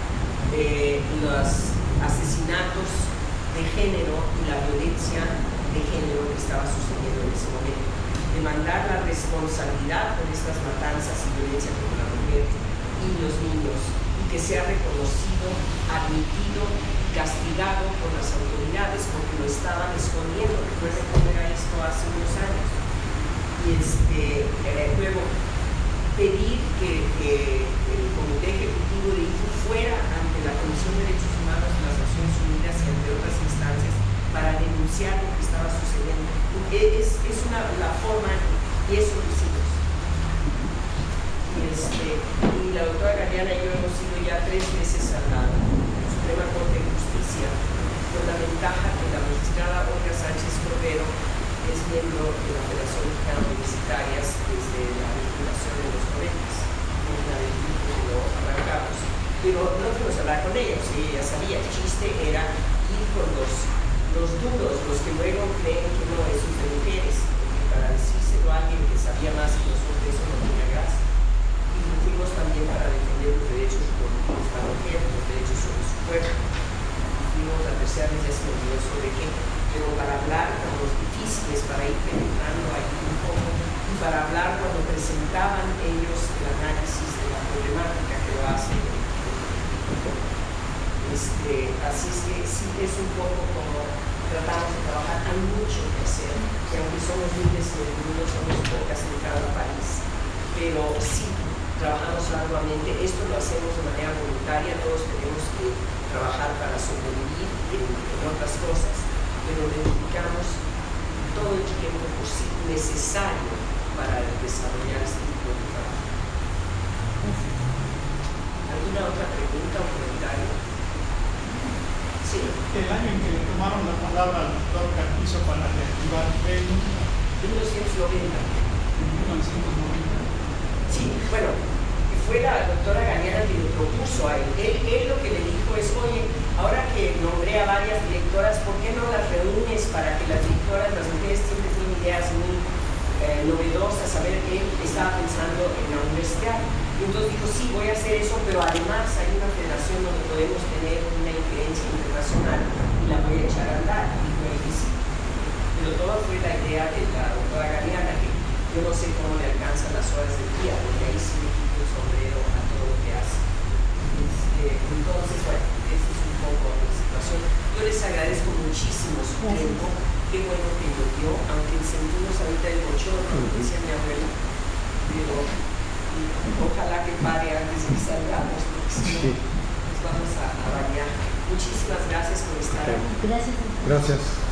Speaker 1: los asesinatos de género y la violencia de género que estaba sucediendo en ese momento. Demandar la responsabilidad por estas matanzas y violencia contra la mujer y los niños, y que sea reconocido, admitido y castigado por las autoridades porque lo estaban escondiendo. Recuerden cómo era esto hace unos años. Y luego pedir que el Comité Ejecutivo de IFU fuera ante la Comisión de Derechos Humanos de las Naciones Unidas y ante otras instancias para denunciar lo que estaba sucediendo. Es la forma, y eso lo hicimos. Y la doctora Galeana y yo hemos ido ya 3 veces a la Suprema Corte de Justicia, con la ventaja que la magistrada Olga Sánchez Cordero es miembro de la Federación Mexicana de Universitarias desde la regulación de los 90, una del grupo que lo arrancamos. Pero no fuimos a hablar con ella, si ella sabía, el chiste era ir con los duros, los que luego creen que no, esos de mujeres, porque para decírselo a alguien que sabía más que nosotros de eso no tenía gracia. Y fuimos también para defender los derechos políticos de la mujer, los derechos sobre su cuerpo. Fuimos la tercera vez, ya se me olvidó sobre qué, pero para hablar con los difíciles, para ir penetrando ahí un poco, y para hablar cuando presentaban ellos el análisis de la problemática que lo hacen. Así es que sí, es un poco como tratamos de trabajar. Hay mucho que hacer, que aunque somos miles en el mundo, somos pocas en cada país, pero obviamente esto lo hacemos de manera voluntaria, todos tenemos que trabajar para sobrevivir en otras cosas, pero le dedicamos todo el tiempo necesario para desarrollar este tipo de trabajo. ¿Alguna otra pregunta o comentario? Sí.
Speaker 4: El año en que le tomaron la palabra al doctor Carpizo para reactivar Facebook,
Speaker 1: 1990.
Speaker 4: en 1990.
Speaker 1: Sí, bueno, fue la doctora Galeana que le propuso a él. Él lo que le dijo es, oye, ahora que nombré a varias directoras, ¿por qué no las reúnes para que las directoras, las mujeres siempre tienen ideas muy novedosas? A ver, él estaba pensando en la universidad. Y entonces dijo, sí, voy a hacer eso, pero además hay una federación donde podemos tener una influencia internacional y la voy a echar a andar. Y dijo él que sí. Pero toda fue la idea de la doctora Galeana, que yo no sé cómo le alcanzan las horas del día, porque ahí sí me quito el sombrero a todo lo que hace. Entonces, bueno, esa es un poco la situación. Yo les agradezco muchísimo su tiempo. Qué bueno que lo dio, aunque sentimos ahorita el bochorno, como decía mi abuela, pero ojalá que pare antes de que salgamos, porque si no, nos vamos a bañar. Muchísimas gracias por estar aquí.
Speaker 2: Gracias.
Speaker 3: Gracias.